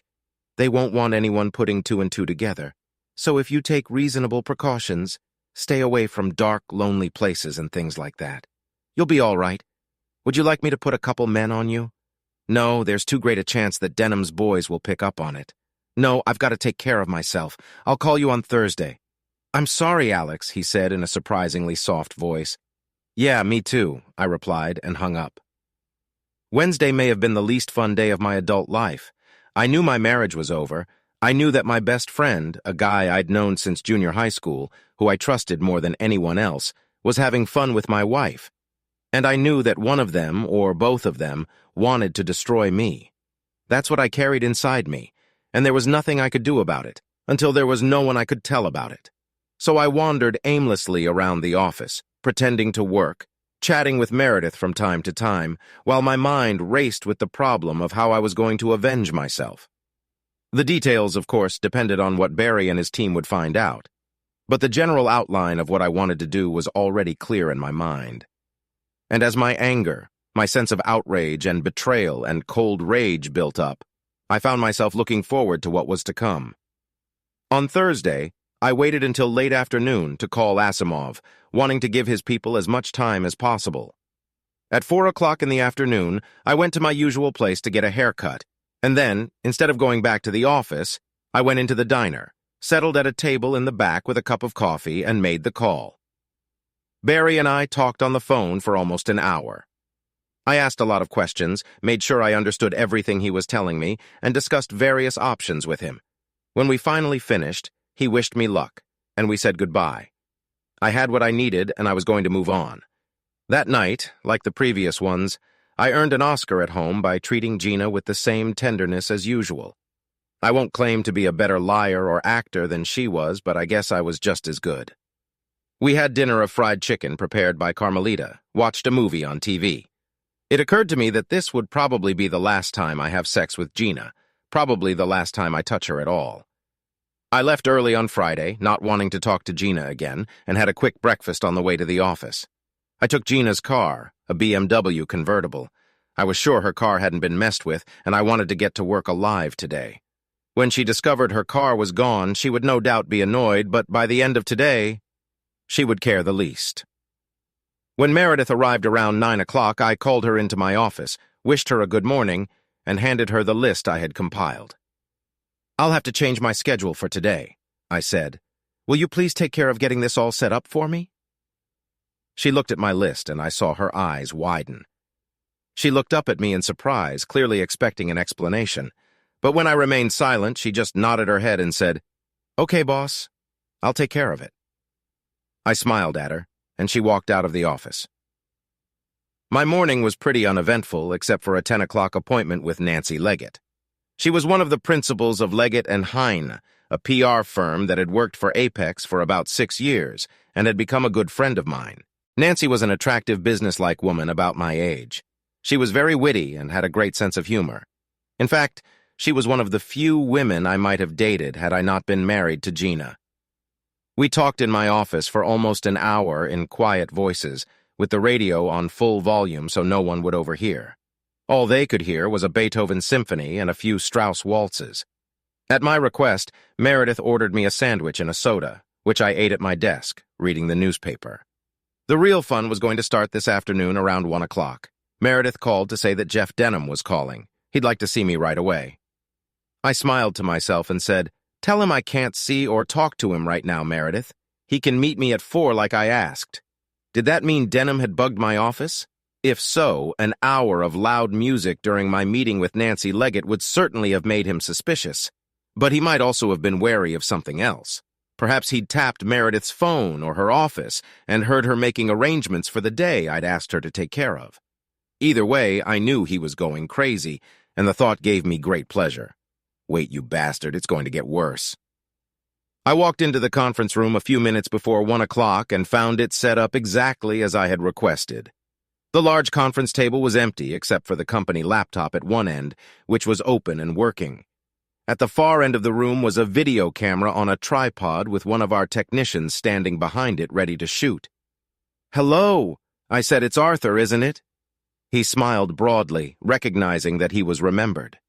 They won't want anyone putting 2 and 2 together. So if you take reasonable precautions, stay away from dark, lonely places and things like that. You'll be all right. Would you like me to put a couple men on you? No, there's too great a chance that Denham's boys will pick up on it. No, I've got to take care of myself. I'll call you on Thursday. I'm sorry, Alex, he said in a surprisingly soft voice. Yeah, me too, I replied and hung up. Wednesday may have been the least fun day of my adult life. I knew my marriage was over. I knew that my best friend, a guy I'd known since junior high school, who I trusted more than anyone else, was having fun with my wife. And I knew that one of them, or both of them, wanted to destroy me. That's what I carried inside me, and there was nothing I could do about it, until there was no one I could tell about it. So I wandered aimlessly around the office, pretending to work, chatting with Meredith from time to time, while my mind raced with the problem of how I was going to avenge myself. The details, of course, depended on what Barry and his team would find out, but the general outline of what I wanted to do was already clear in my mind. And as my anger, my sense of outrage and betrayal and cold rage built up, I found myself looking forward to what was to come. On Thursday, I waited until late afternoon to call Asimov, wanting to give his people as much time as possible. At 4 o'clock in the afternoon, I went to my usual place to get a haircut, and then, instead of going back to the office, I went into the diner, settled at a table in the back with a cup of coffee, and made the call. Barry and I talked on the phone for almost an hour. I asked a lot of questions, made sure I understood everything he was telling me, and discussed various options with him. When we finally finished, he wished me luck, and we said goodbye. I had what I needed, and I was going to move on. That night, like the previous ones, I earned an Oscar at home by treating Gina with the same tenderness as usual. I won't claim to be a better liar or actor than she was, but I guess I was just as good. We had dinner of fried chicken prepared by Carmelita, watched a movie on TV. It occurred to me that this would probably be the last time I have sex with Gina, probably the last time I touch her at all. I left early on Friday, not wanting to talk to Gina again, and had a quick breakfast on the way to the office. I took Gina's car, a BMW convertible. I was sure her car hadn't been messed with, and I wanted to get to work alive today. When she discovered her car was gone, she would no doubt be annoyed, but by the end of today, she would care the least. When Meredith arrived around 9 o'clock, I called her into my office, wished her a good morning, and handed her the list I had compiled. I'll have to change my schedule for today, I said. Will you please take care of getting this all set up for me? She looked at my list, and I saw her eyes widen. She looked up at me in surprise, clearly expecting an explanation. But when I remained silent, she just nodded her head and said, "Okay, boss, I'll take care of it." I smiled at her, and she walked out of the office. My morning was pretty uneventful, except for a 10 o'clock appointment with Nancy Leggett. She was one of the principals of Leggett and Hine, a PR firm that had worked for Apex for about 6 years and had become a good friend of mine. Nancy was an attractive businesslike woman about my age. She was very witty and had a great sense of humor. In fact, she was one of the few women I might have dated had I not been married to Gina. We talked in my office for almost an hour in quiet voices, with the radio on full volume so no one would overhear. All they could hear was a Beethoven symphony and a few Strauss waltzes. At my request, Meredith ordered me a sandwich and a soda, which I ate at my desk, reading the newspaper. The real fun was going to start this afternoon around 1 o'clock. Meredith called to say that Jeff Denham was calling. He'd like to see me right away. I smiled to myself and said, "Tell him I can't see or talk to him right now, Meredith. He can meet me at 4 like I asked." Did that mean Denham had bugged my office? If so, an hour of loud music during my meeting with Nancy Leggett would certainly have made him suspicious. But he might also have been wary of something else. Perhaps he'd tapped Meredith's phone or her office and heard her making arrangements for the day I'd asked her to take care of. Either way, I knew he was going crazy, and the thought gave me great pleasure. Wait, you bastard, it's going to get worse. I walked into the conference room a few minutes before 1 o'clock and found it set up exactly as I had requested. The large conference table was empty except for the company laptop at one end, which was open and working. At the far end of the room was a video camera on a tripod with one of our technicians standing behind it ready to shoot. "Hello," I said, "it's Arthur, isn't it?" He smiled broadly, recognizing that he was remembered.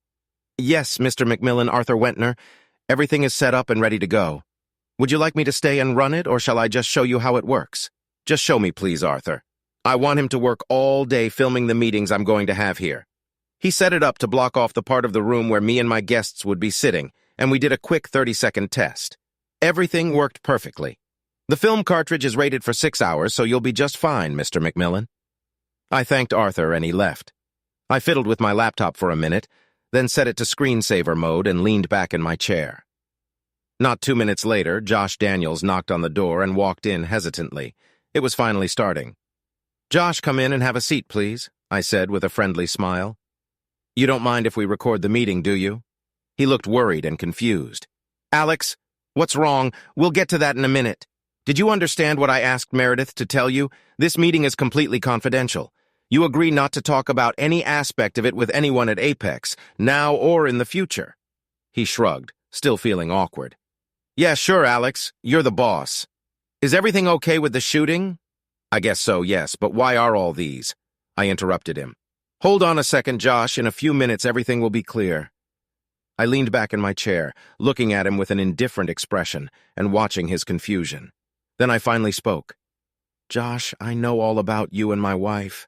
"Yes, Mr. McMillan, Arthur Wentner. Everything is set up and ready to go. Would you like me to stay and run it, or shall I just show you how it works? Just show me, please, Arthur. I want him to work all day filming the meetings I'm going to have here." He set it up to block off the part of the room where me and my guests would be sitting, and we did a quick 30-second test. Everything worked perfectly. The film cartridge is rated for 6 hours, so you'll be just fine, Mr. McMillan. I thanked Arthur, and he left. I fiddled with my laptop for a minute, then set it to screensaver mode and leaned back in my chair. Not 2 minutes later, Josh Daniels knocked on the door and walked in hesitantly. It was finally starting. "Josh, come in and have a seat, please," I said with a friendly smile. "You don't mind if we record the meeting, do you?" He looked worried and confused. "Alex, what's wrong? We'll get to that in a minute. Did you understand what I asked Meredith to tell you? This meeting is completely confidential. You agree not to talk about any aspect of it with anyone at Apex, now or in the future." He shrugged, still feeling awkward. "Yeah, sure, Alex. You're the boss. Is everything okay with the shooting?" "I guess so, yes, but why are all these?" I interrupted him. "Hold on a second, Josh. In a few minutes, everything will be clear." I leaned back in my chair, looking at him with an indifferent expression and watching his confusion. Then I finally spoke. "Josh, I know all about you and my wife."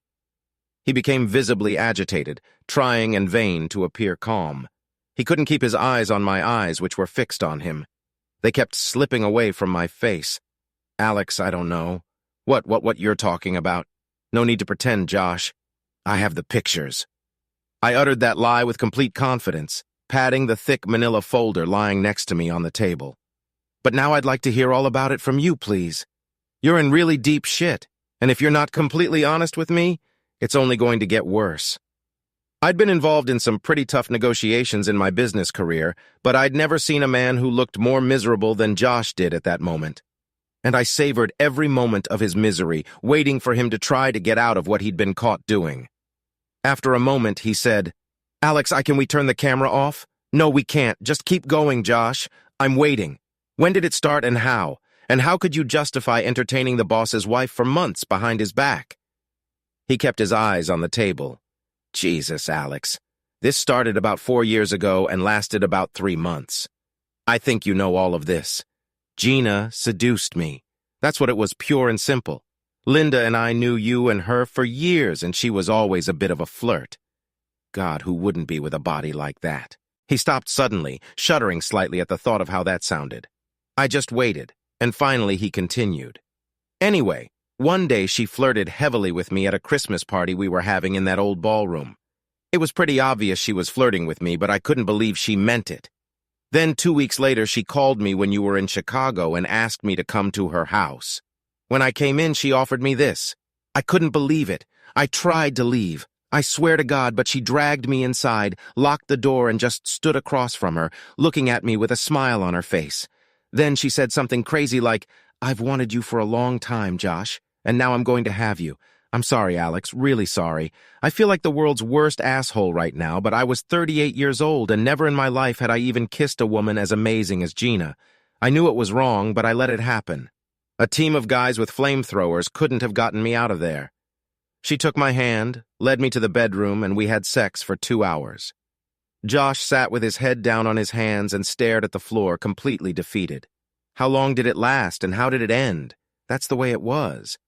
He became visibly agitated, trying in vain to appear calm. He couldn't keep his eyes on my eyes, which were fixed on him. They kept slipping away from my face. "Alex, I don't know. What you're talking about? No need to pretend, Josh. I have the pictures." I uttered that lie with complete confidence, patting the thick manila folder lying next to me on the table. "But now I'd like to hear all about it from you, please. You're in really deep shit, and if you're not completely honest with me, it's only going to get worse." I'd been involved in some pretty tough negotiations in my business career, but I'd never seen a man who looked more miserable than Josh did at that moment. And I savored every moment of his misery, waiting for him to try to get out of what he'd been caught doing. After a moment, he said, "Alex, can we turn the camera off?" "No, we can't. Just keep going, Josh. I'm waiting. When did it start and how? And how could you justify entertaining the boss's wife for months behind his back?" He kept his eyes on the table. "Jesus, Alex. This started about 4 years ago and lasted about 3 months. I think you know all of this. Gina seduced me. That's what it was, pure and simple. Linda and I knew you and her for years, and she was always a bit of a flirt. God, who wouldn't be with a body like that?" He stopped suddenly, shuddering slightly at the thought of how that sounded. I just waited, and finally he continued. "Anyway, one day she flirted heavily with me at a Christmas party we were having in that old ballroom. It was pretty obvious she was flirting with me, but I couldn't believe she meant it. Then 2 weeks later, she called me when you were in Chicago and asked me to come to her house. When I came in, she offered me this. I couldn't believe it. I tried to leave. I swear to God, but she dragged me inside, locked the door, and just stood across from her, looking at me with a smile on her face. Then she said something crazy like, 'I've wanted you for a long time, Josh, and now I'm going to have you. I'm sorry, Alex, really sorry. I feel like the world's worst asshole right now, but I was 38 years old, and never in my life had I even kissed a woman as amazing as Gina. I knew it was wrong, but I let it happen. A team of guys with flamethrowers couldn't have gotten me out of there.' She took my hand, led me to the bedroom, and we had sex for 2 hours. Josh sat with his head down on his hands and stared at the floor, completely defeated. How long did it last, and how did it end? That's the way it was.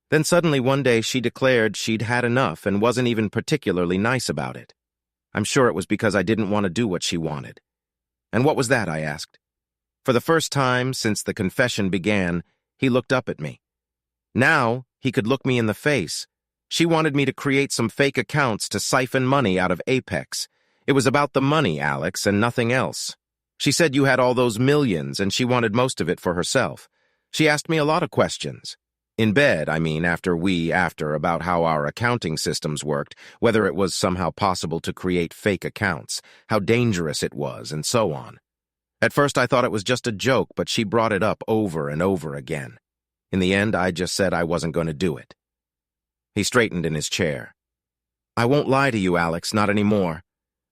Then suddenly one day she declared she'd had enough and wasn't even particularly nice about it. I'm sure it was because I didn't want to do what she wanted. And what was that, I asked. For the first time since the confession began, he looked up at me. Now he could look me in the face. She wanted me to create some fake accounts to siphon money out of Apex. It was about the money, Alex, and nothing else. She said you had all those millions and she wanted most of it for herself. She asked me a lot of questions. In bed, after about how our accounting systems worked, whether it was somehow possible to create fake accounts, how dangerous it was, and so on. At first I thought it was just a joke, but she brought it up over and over again. In the end, I just said I wasn't going to do it. He straightened in his chair. "I won't lie to you, Alex, not anymore.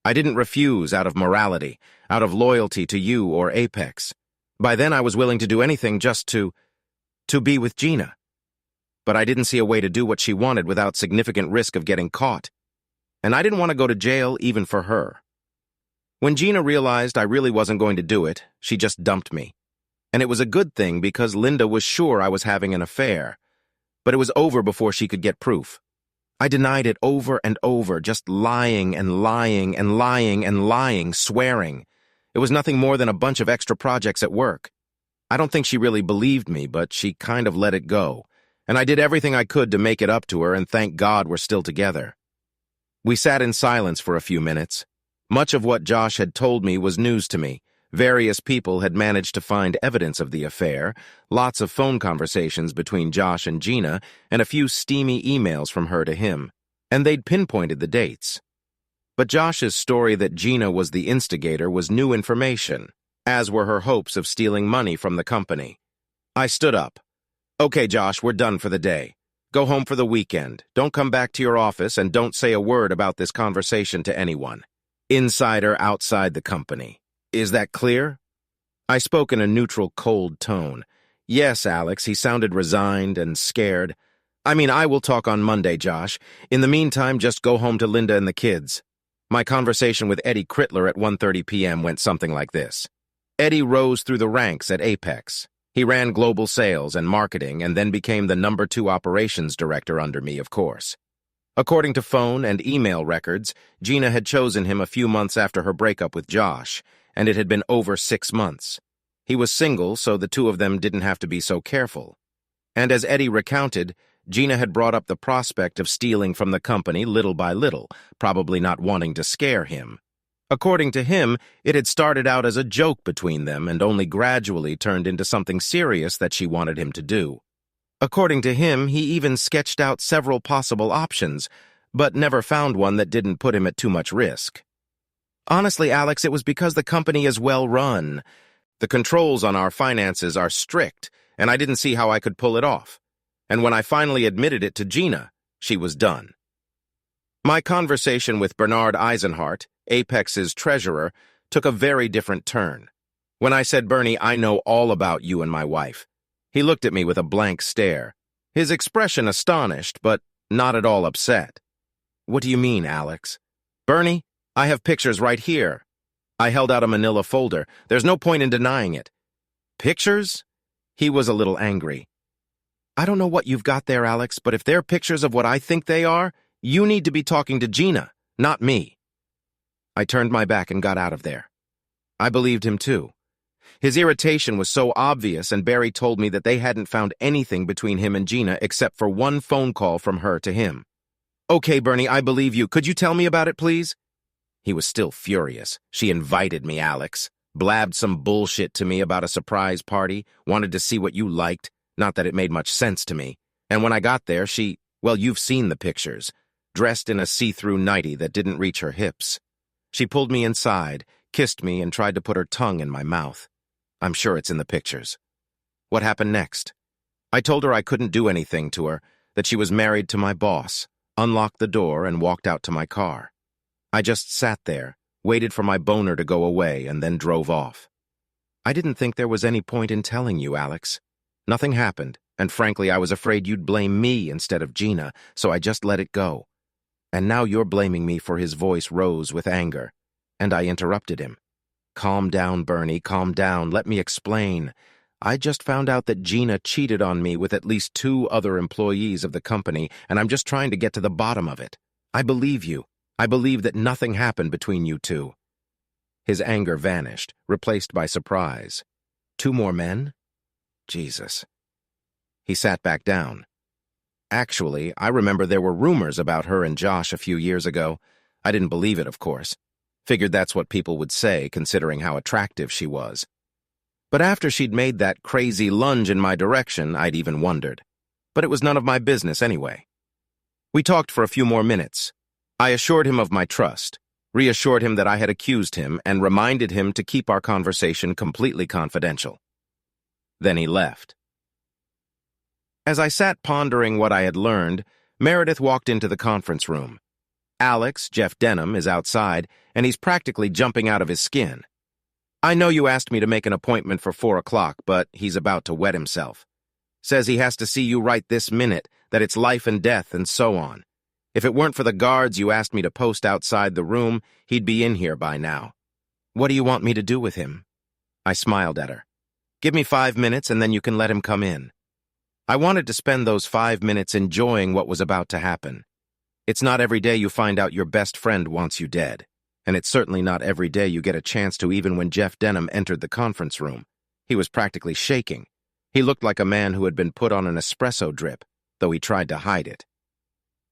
I didn't refuse out of morality, out of loyalty to you or Apex. By then I was willing to do anything just to be with Gina. But I didn't see a way to do what she wanted without significant risk of getting caught. And I didn't want to go to jail even for her. When Gina realized I really wasn't going to do it, she just dumped me. And it was a good thing because Linda was sure I was having an affair. But it was over before she could get proof. I denied it over and over, just lying and lying and lying and lying, swearing. It was nothing more than a bunch of extra projects at work. I don't think she really believed me, but she kind of let it go, and I did everything I could to make it up to her, and thank God we're still together. We sat in silence for a few minutes. Much of what Josh had told me was news to me. Various people had managed to find evidence of the affair, lots of phone conversations between Josh and Gina, and a few steamy emails from her to him, and they'd pinpointed the dates. But Josh's story that Gina was the instigator was new information, as were her hopes of stealing money from the company. I stood up. Okay, Josh, we're done for the day. Go home for the weekend. Don't come back to your office and don't say a word about this conversation to anyone. Inside or outside the company. Is that clear? I spoke in a neutral, cold tone. Yes, Alex, he sounded resigned and scared. I will talk on Monday, Josh. In the meantime, just go home to Linda and the kids. My conversation with Eddie Crittler at 1:30 p.m. went something like this. Eddie rose through the ranks at Apex. He ran global sales and marketing and then became the number 2 operations director under me, of course. According to phone and email records, Gina had chosen him a few months after her breakup with Josh, and it had been over 6 months. He was single, so the two of them didn't have to be so careful. And as Eddie recounted, Gina had brought up the prospect of stealing from the company little by little, probably not wanting to scare him. According to him, it had started out as a joke between them and only gradually turned into something serious that she wanted him to do. According to him, he even sketched out several possible options, but never found one that didn't put him at too much risk. Honestly, Alex, it was because the company is well run. The controls on our finances are strict, and I didn't see how I could pull it off. And when I finally admitted it to Gina, she was done. My conversation with Bernard Eisenhart, Apex's treasurer, took a very different turn. When I said, Bernie, I know all about you and my wife, he looked at me with a blank stare, his expression astonished, but not at all upset. What do you mean, Alex? Bernie, I have pictures right here. I held out a manila folder. There's no point in denying it. Pictures? He was a little angry. I don't know what you've got there, Alex, but if they're pictures of what I think they are, you need to be talking to Gina, not me. I turned my back and got out of there. I believed him too. His irritation was so obvious, and Barry told me that they hadn't found anything between him and Gina except for one phone call from her to him. Okay, Bernie, I believe you. Could you tell me about it, please? He was still furious. She invited me, Alex. Blabbed some bullshit to me about a surprise party, wanted to see what you liked, not that it made much sense to me. And when I got there, well, you've seen the pictures, dressed in a see-through nightie that didn't reach her hips. She pulled me inside, kissed me, and tried to put her tongue in my mouth. I'm sure it's in the pictures. What happened next? I told her I couldn't do anything to her, that she was married to my boss, unlocked the door, and walked out to my car. I just sat there, waited for my boner to go away, and then drove off. I didn't think there was any point in telling you, Alex. Nothing happened, and frankly, I was afraid you'd blame me instead of Gina, so I just let it go. And now you're blaming me. For his voice rose with anger, and I interrupted him. Calm down, Bernie, calm down. Let me explain. I just found out that Gina cheated on me with at least 2 other employees of the company, and I'm just trying to get to the bottom of it. I believe you. I believe that nothing happened between you two. His anger vanished, replaced by surprise. 2 more men? Jesus. He sat back down. Actually, I remember there were rumors about her and Josh a few years ago. I didn't believe it, of course. Figured that's what people would say, considering how attractive she was. But after she'd made that crazy lunge in my direction, I'd even wondered. But it was none of my business anyway. We talked for a few more minutes. I assured him of my trust, reassured him that I had accused him, and reminded him to keep our conversation completely confidential. Then he left. As I sat pondering what I had learned, Meredith walked into the conference room. Alex, Jeff Denham, is outside, and he's practically jumping out of his skin. I know you asked me to make an appointment for 4 o'clock, but he's about to wet himself. Says he has to see you right this minute, that it's life and death, and so on. If it weren't for the guards you asked me to post outside the room, he'd be in here by now. What do you want me to do with him? I smiled at her. Give me 5 minutes, and then you can let him come in. I wanted to spend those 5 minutes enjoying what was about to happen. It's not every day you find out your best friend wants you dead. And it's certainly not every day you get a chance to, even when Jeff Denham entered the conference room. He was practically shaking. He looked like a man who had been put on an espresso drip, though he tried to hide it.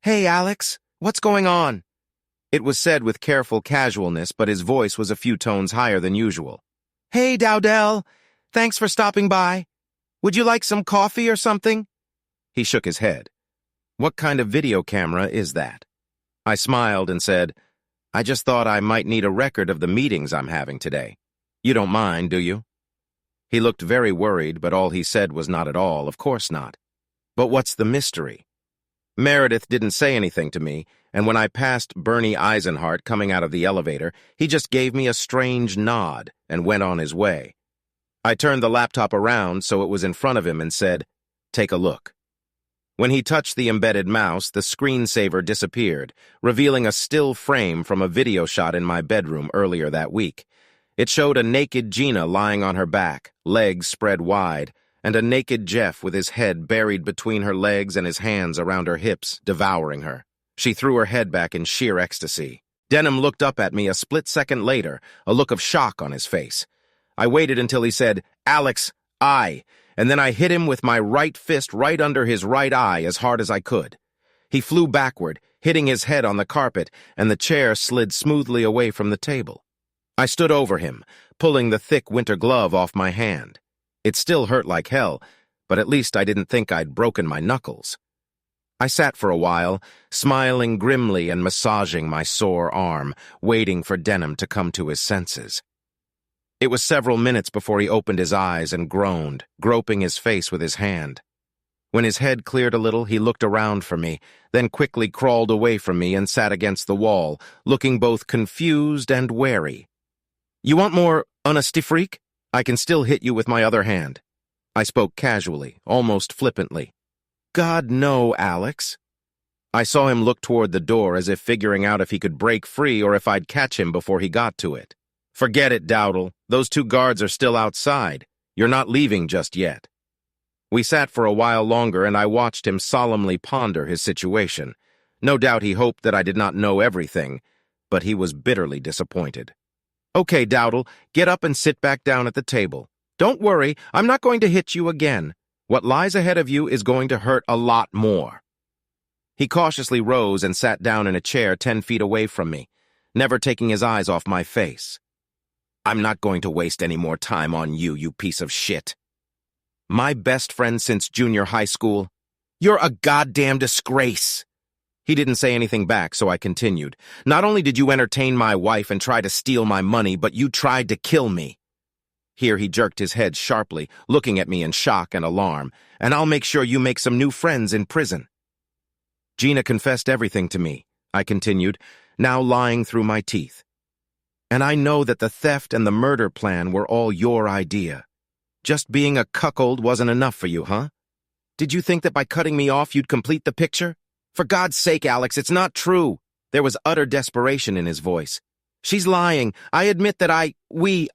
"Hey, Alex, what's going on?" It was said with careful casualness, but his voice was a few tones higher than usual. "Hey, Dowdell, thanks for stopping by. Would you like some coffee or something?" He shook his head. "What kind of video camera is that?" I smiled and said, "I just thought I might need a record of the meetings I'm having today. You don't mind, do you?" He looked very worried, but all he said was not at all, of course not. But what's the mystery? Meredith didn't say anything to me, and when I passed Bernie Eisenhart coming out of the elevator, he just gave me a strange nod and went on his way. I turned the laptop around so it was in front of him and said, "Take a look." When he touched the embedded mouse, the screensaver disappeared, revealing a still frame from a video shot in my bedroom earlier that week. It showed a naked Gina lying on her back, legs spread wide, and a naked Jeff with his head buried between her legs and his hands around her hips, devouring her. She threw her head back in sheer ecstasy. Denham looked up at me a split second later, a look of shock on his face. I waited until he said, "Alex, and then I hit him with my right fist right under his right eye as hard as I could. He flew backward, hitting his head on the carpet, and the chair slid smoothly away from the table. I stood over him, pulling the thick winter glove off my hand. It still hurt like hell, but at least I didn't think I'd broken my knuckles. I sat for a while, smiling grimly and massaging my sore arm, waiting for Denham to come to his senses. It was several minutes before he opened his eyes and groaned, groping his face with his hand. When his head cleared a little, he looked around for me, then quickly crawled away from me and sat against the wall, looking both confused and wary. "You want more honesty, freak? I can still hit you with my other hand." I spoke casually, almost flippantly. "God, no, Alex." I saw him look toward the door as if figuring out if he could break free or if I'd catch him before he got to it. "Forget it, Dowdell. Those two guards are still outside. You're not leaving just yet." We sat for a while longer, and I watched him solemnly ponder his situation. No doubt he hoped that I did not know everything, but he was bitterly disappointed. "Okay, Dowdell, get up and sit back down at the table. Don't worry, I'm not going to hit you again. What lies ahead of you is going to hurt a lot more." He cautiously rose and sat down in a chair 10 feet away from me, never taking his eyes off my face. "I'm not going to waste any more time on you, you piece of shit. My best friend since junior high school. You're a goddamn disgrace." He didn't say anything back, so I continued. "Not only did you entertain my wife and try to steal my money, but you tried to kill me." Here he jerked his head sharply, looking at me in shock and alarm. "And I'll make sure you make some new friends in prison." "Gina confessed everything to me," I continued, now lying through my teeth. "And I know that the theft and the murder plan were all your idea. Just being a cuckold wasn't enough for you, huh? Did you think that by cutting me off you'd complete the picture? For God's sake, Alex, it's not true." There was utter desperation in his voice. "She's lying. I admit that I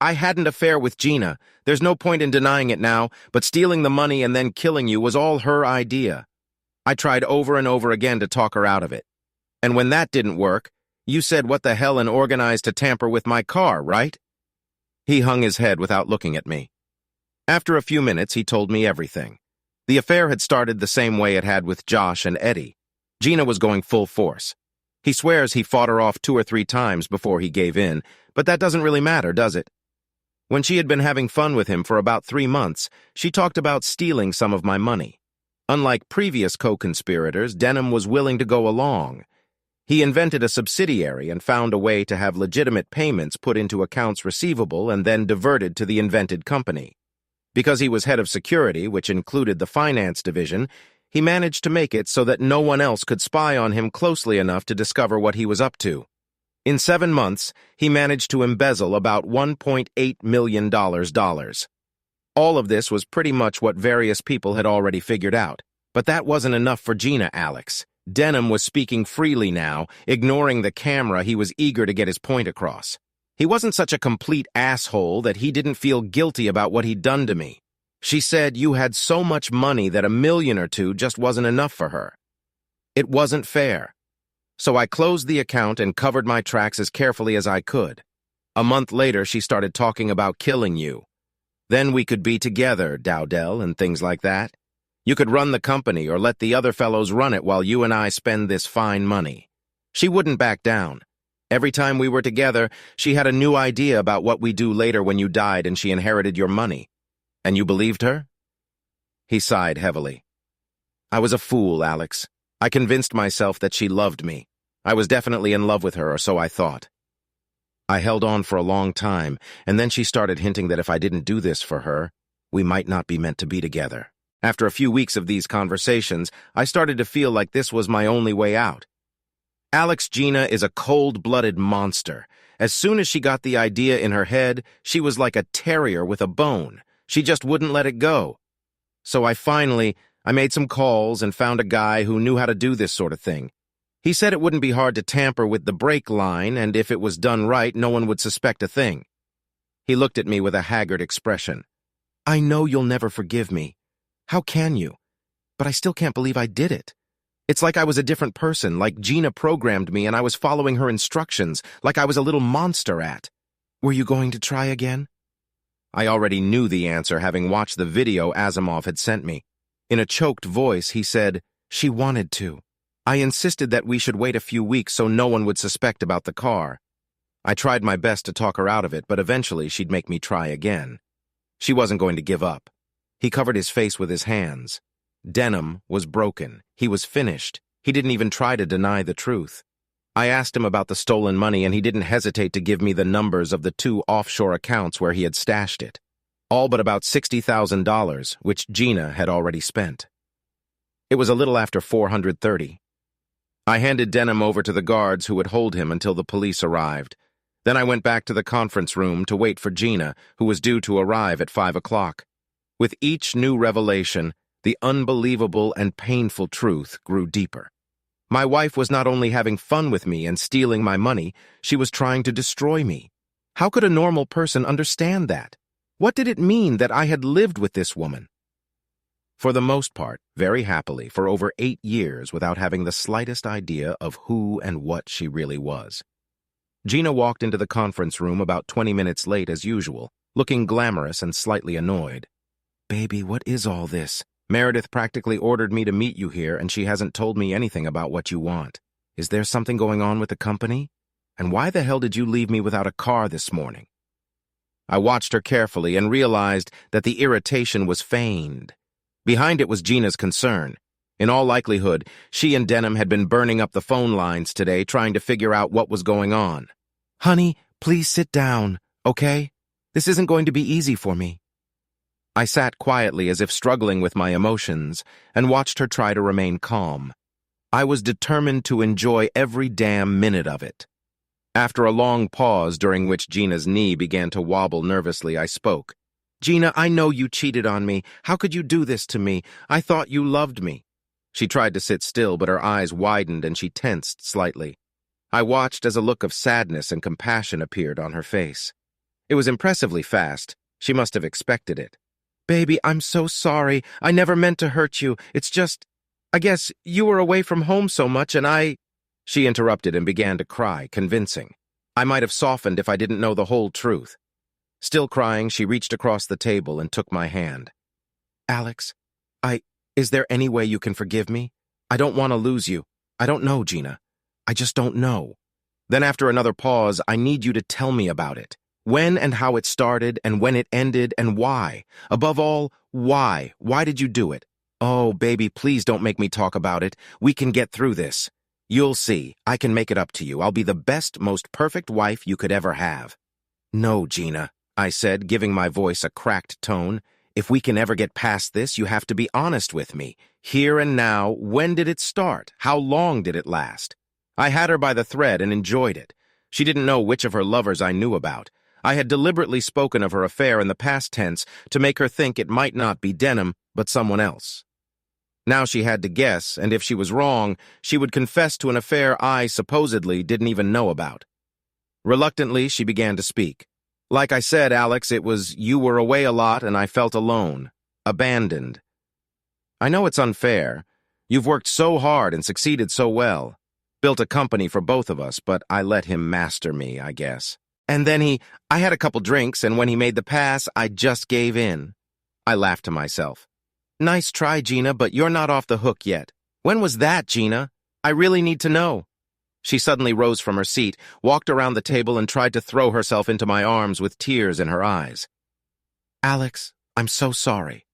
had an affair with Gina. There's no point in denying it now, but stealing the money and then killing you was all her idea. I tried over and over again to talk her out of it. And when that didn't work, you said what the hell and organized to tamper with my car, right?" He hung his head without looking at me. After a few minutes, he told me everything. The affair had started the same way it had with Josh and Eddie. Gina was going full force. He swears he fought her off 2 or 3 times before he gave in, but that doesn't really matter, does it? When she had been having fun with him for about 3 months, she talked about stealing some of my money. Unlike previous co-conspirators, Denham was willing to go along. He invented a subsidiary and found a way to have legitimate payments put into accounts receivable and then diverted to the invented company. Because he was head of security, which included the finance division, he managed to make it so that no one else could spy on him closely enough to discover what he was up to. In 7 months, he managed to embezzle about $1.8 million. All of this was pretty much what various people had already figured out. But that wasn't enough for Gina, Alex. Denham was speaking freely now, ignoring the camera. He was eager to get his point across. He wasn't such a complete asshole that he didn't feel guilty about what he'd done to me. She said you had so much money that $1 million or $2 just wasn't enough for her. It wasn't fair. So I closed the account and covered my tracks as carefully as I could. A month later, she started talking about killing you. Then we could be together, Dowdell, and things like that. You could run the company or let the other fellows run it while you and I spend this fine money. She wouldn't back down. Every time we were together, she had a new idea about what we'd do later when you died and she inherited your money. And you believed her? He sighed heavily. I was a fool, Alex. I convinced myself that she loved me. I was definitely in love with her, or so I thought. I held on for a long time, and then she started hinting that if I didn't do this for her, we might not be meant to be together. After a few weeks of these conversations, I started to feel like this was my only way out. Alex, Gina is a cold-blooded monster. As soon as she got the idea in her head, she was like a terrier with a bone. She just wouldn't let it go. So I made some calls and found a guy who knew how to do this sort of thing. He said it wouldn't be hard to tamper with the brake line, and if it was done right, no one would suspect a thing. He looked at me with a haggard expression. I know you'll never forgive me. How can you? But I still can't believe I did it. It's like I was a different person, like Gina programmed me and I was following her instructions, like I was a little monster at. Were you going to try again? I already knew the answer, having watched the video Asimov had sent me. In a choked voice, he said, she wanted to. I insisted that we should wait a few weeks so no one would suspect about the car. I tried my best to talk her out of it, but eventually she'd make me try again. She wasn't going to give up. He covered his face with his hands. Denham was broken. He was finished. He didn't even try to deny the truth. I asked him about the stolen money, and he didn't hesitate to give me the numbers of the 2 offshore accounts where he had stashed it. All but about $60,000, which Gina had already spent. It was a little after 4:30. I handed Denham over to the guards who would hold him until the police arrived. Then I went back to the conference room to wait for Gina, who was due to arrive at 5 o'clock. With each new revelation, the unbelievable and painful truth grew deeper. My wife was not only having fun with me and stealing my money, she was trying to destroy me. How could a normal person understand that? What did it mean that I had lived with this woman? For the most part, very happily, for over 8 years without having the slightest idea of who and what she really was. Gina walked into the conference room about 20 minutes late as usual, looking glamorous and slightly annoyed. Baby, what is all this? Meredith practically ordered me to meet you here, and she hasn't told me anything about what you want. Is there something going on with the company? And why the hell did you leave me without a car this morning? I watched her carefully and realized that the irritation was feigned. Behind it was Gina's concern. In all likelihood, she and Denham had been burning up the phone lines today trying to figure out what was going on. Honey, please sit down, okay? This isn't going to be easy for me. I sat quietly as if struggling with my emotions and watched her try to remain calm. I was determined to enjoy every damn minute of it. After a long pause during which Gina's knee began to wobble nervously, I spoke. Gina, I know you cheated on me. How could you do this to me? I thought you loved me. She tried to sit still, but her eyes widened and she tensed slightly. I watched as a look of sadness and compassion appeared on her face. It was impressively fast. She must have expected it. Baby, I'm so sorry. I never meant to hurt you. It's just, I guess you were away from home so much and I... She interrupted and began to cry, convincing. I might have softened if I didn't know the whole truth. Still crying, she reached across the table and took my hand. Alex, is there any way you can forgive me? I don't want to lose you. I don't know, Gina. I just don't know. Then after another pause, I need you to tell me about it. When and how it started and when it ended and why. Above all, why? Why did you do it? Oh, baby, please don't make me talk about it. We can get through this. You'll see. I can make it up to you. I'll be the best, most perfect wife you could ever have. No, Gina, I said, giving my voice a cracked tone. If we can ever get past this, you have to be honest with me. Here and now, when did it start? How long did it last? I had her by the thread and enjoyed it. She didn't know which of her lovers I knew about. I had deliberately spoken of her affair in the past tense to make her think it might not be Denham, but someone else. Now she had to guess, and if she was wrong, she would confess to an affair I supposedly didn't even know about. Reluctantly, she began to speak. Like I said, Alex, it was you were away a lot and I felt alone, abandoned. I know it's unfair. You've worked so hard and succeeded so well. Built a company for both of us, but I let him master me, I guess. And then I had a couple drinks, and when he made the pass, I just gave in. I laughed to myself. Nice try, Gina, but you're not off the hook yet. When was that, Gina? I really need to know. She suddenly rose from her seat, walked around the table, and tried to throw herself into my arms with tears in her eyes. Alex, I'm so sorry.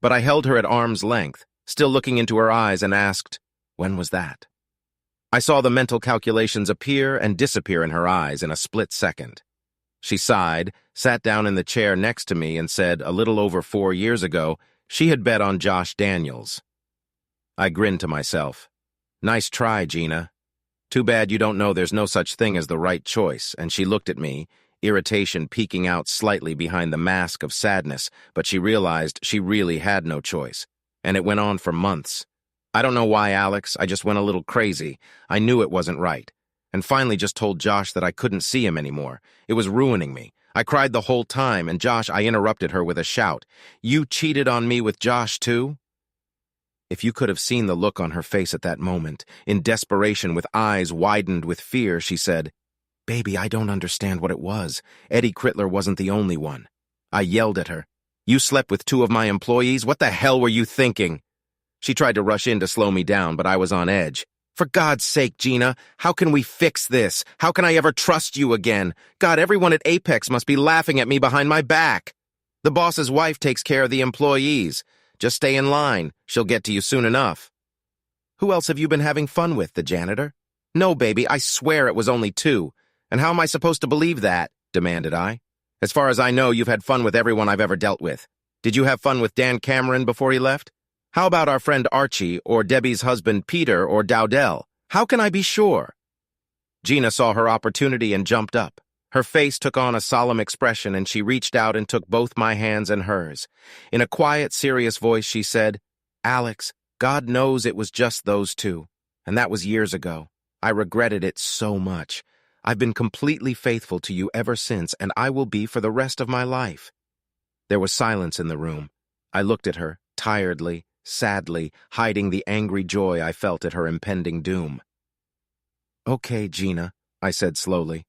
But I held her at arm's length, still looking into her eyes, and asked, when was that? I saw the mental calculations appear and disappear in her eyes in a split second. She sighed, sat down in the chair next to me, and said, a little over 4 years ago, she had bet on Josh Daniels. I grinned to myself. Nice try, Gina. Too bad you don't know there's no such thing as the right choice, and she looked at me, irritation peeking out slightly behind the mask of sadness, but she realized she really had no choice, and it went on for months. I don't know why, Alex, I just went a little crazy. I knew it wasn't right, and finally just told Josh that I couldn't see him anymore. It was ruining me. I cried the whole time, and Josh, I interrupted her with a shout. You cheated on me with Josh, too? If you could have seen the look on her face at that moment, in desperation with eyes widened with fear, she said, Baby, I don't understand what it was. Eddie Crittler wasn't the only one. I yelled at her. You slept with 2 of my employees? What the hell were you thinking? She tried to rush in to slow me down, but I was on edge. For God's sake, Gina, how can we fix this? How can I ever trust you again? God, everyone at Apex must be laughing at me behind my back. The boss's wife takes care of the employees. Just stay in line. She'll get to you soon enough. Who else have you been having fun with, the janitor? No, baby, I swear it was only 2. And how am I supposed to believe that? Demanded I. As far as I know, you've had fun with everyone I've ever dealt with. Did you have fun with Dan Cameron before he left? How about our friend Archie, or Debbie's husband Peter, or Dowdell? How can I be sure? Gina saw her opportunity and jumped up. Her face took on a solemn expression, and she reached out and took both my hands in hers. In a quiet, serious voice, she said, Alex, God knows it was just those 2, and that was years ago. I regretted it so much. I've been completely faithful to you ever since, and I will be for the rest of my life. There was silence in the room. I looked at her, tiredly, sadly, hiding the angry joy I felt at her impending doom. Okay, Gina, I said slowly.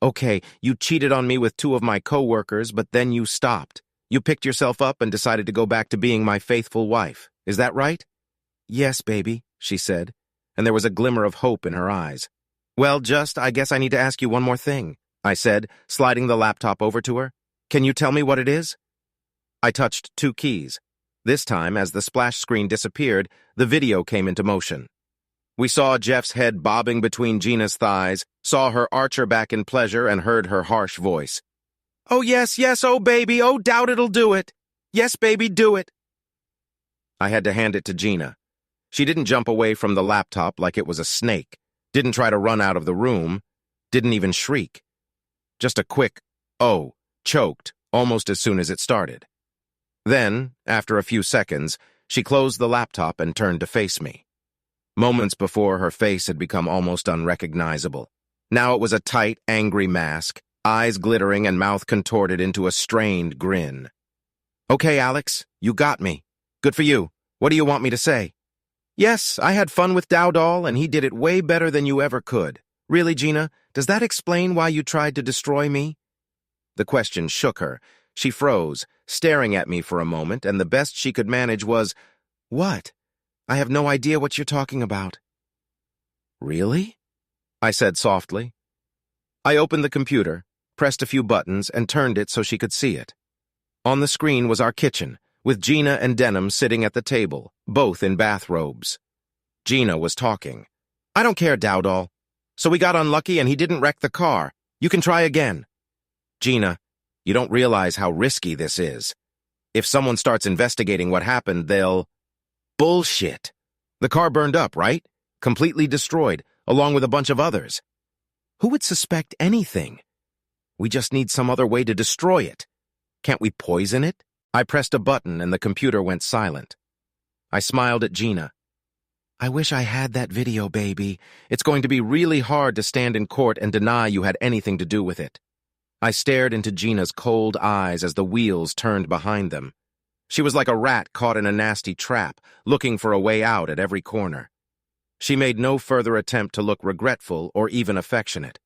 Okay, you cheated on me with 2 of my co-workers, but then you stopped. You picked yourself up and decided to go back to being my faithful wife. Is that right? Yes, baby, she said, and there was a glimmer of hope in her eyes. Well, I guess I need to ask you one more thing, I said, sliding the laptop over to her. Can you tell me what it is? I touched 2 keys. This time, as the splash screen disappeared, the video came into motion. We saw Jeff's head bobbing between Gina's thighs, saw her arch her back in pleasure, and heard her harsh voice. Oh, yes, oh, baby, oh, doubt it'll do it. Yes, baby, do it. I had to hand it to Gina. She didn't jump away from the laptop like it was a snake, didn't try to run out of the room, didn't even shriek. Just a quick, oh, choked, almost as soon as it started. Then, after a few seconds, she closed the laptop and turned to face me. Moments before, her face had become almost unrecognizable. Now it was a tight, angry mask, eyes glittering and mouth contorted into a strained grin. Okay, Alex, you got me. Good for you. What do you want me to say? Yes, I had fun with Dowdall, and he did it way better than you ever could. Really, Gina, does that explain why you tried to destroy me? The question shook her. She froze, staring at me for a moment, and the best she could manage was, What? I have no idea what you're talking about. Really? I said softly. I opened the computer, pressed a few buttons, and turned it so she could see it. On the screen was our kitchen, with Gina and Denham sitting at the table, both in bathrobes. Gina was talking. I don't care, Dowdall. So we got unlucky and he didn't wreck the car. You can try again. Gina, you don't realize how risky this is. If someone starts investigating what happened, they'll... Bullshit. The car burned up, right? Completely destroyed, along with a bunch of others. Who would suspect anything? We just need some other way to destroy it. Can't we poison it? I pressed a button and the computer went silent. I smiled at Gina. I wish I had that video, baby. It's going to be really hard to stand in court and deny you had anything to do with it. I stared into Gina's cold eyes as the wheels turned behind them. She was like a rat caught in a nasty trap, looking for a way out at every corner. She made no further attempt to look regretful or even affectionate.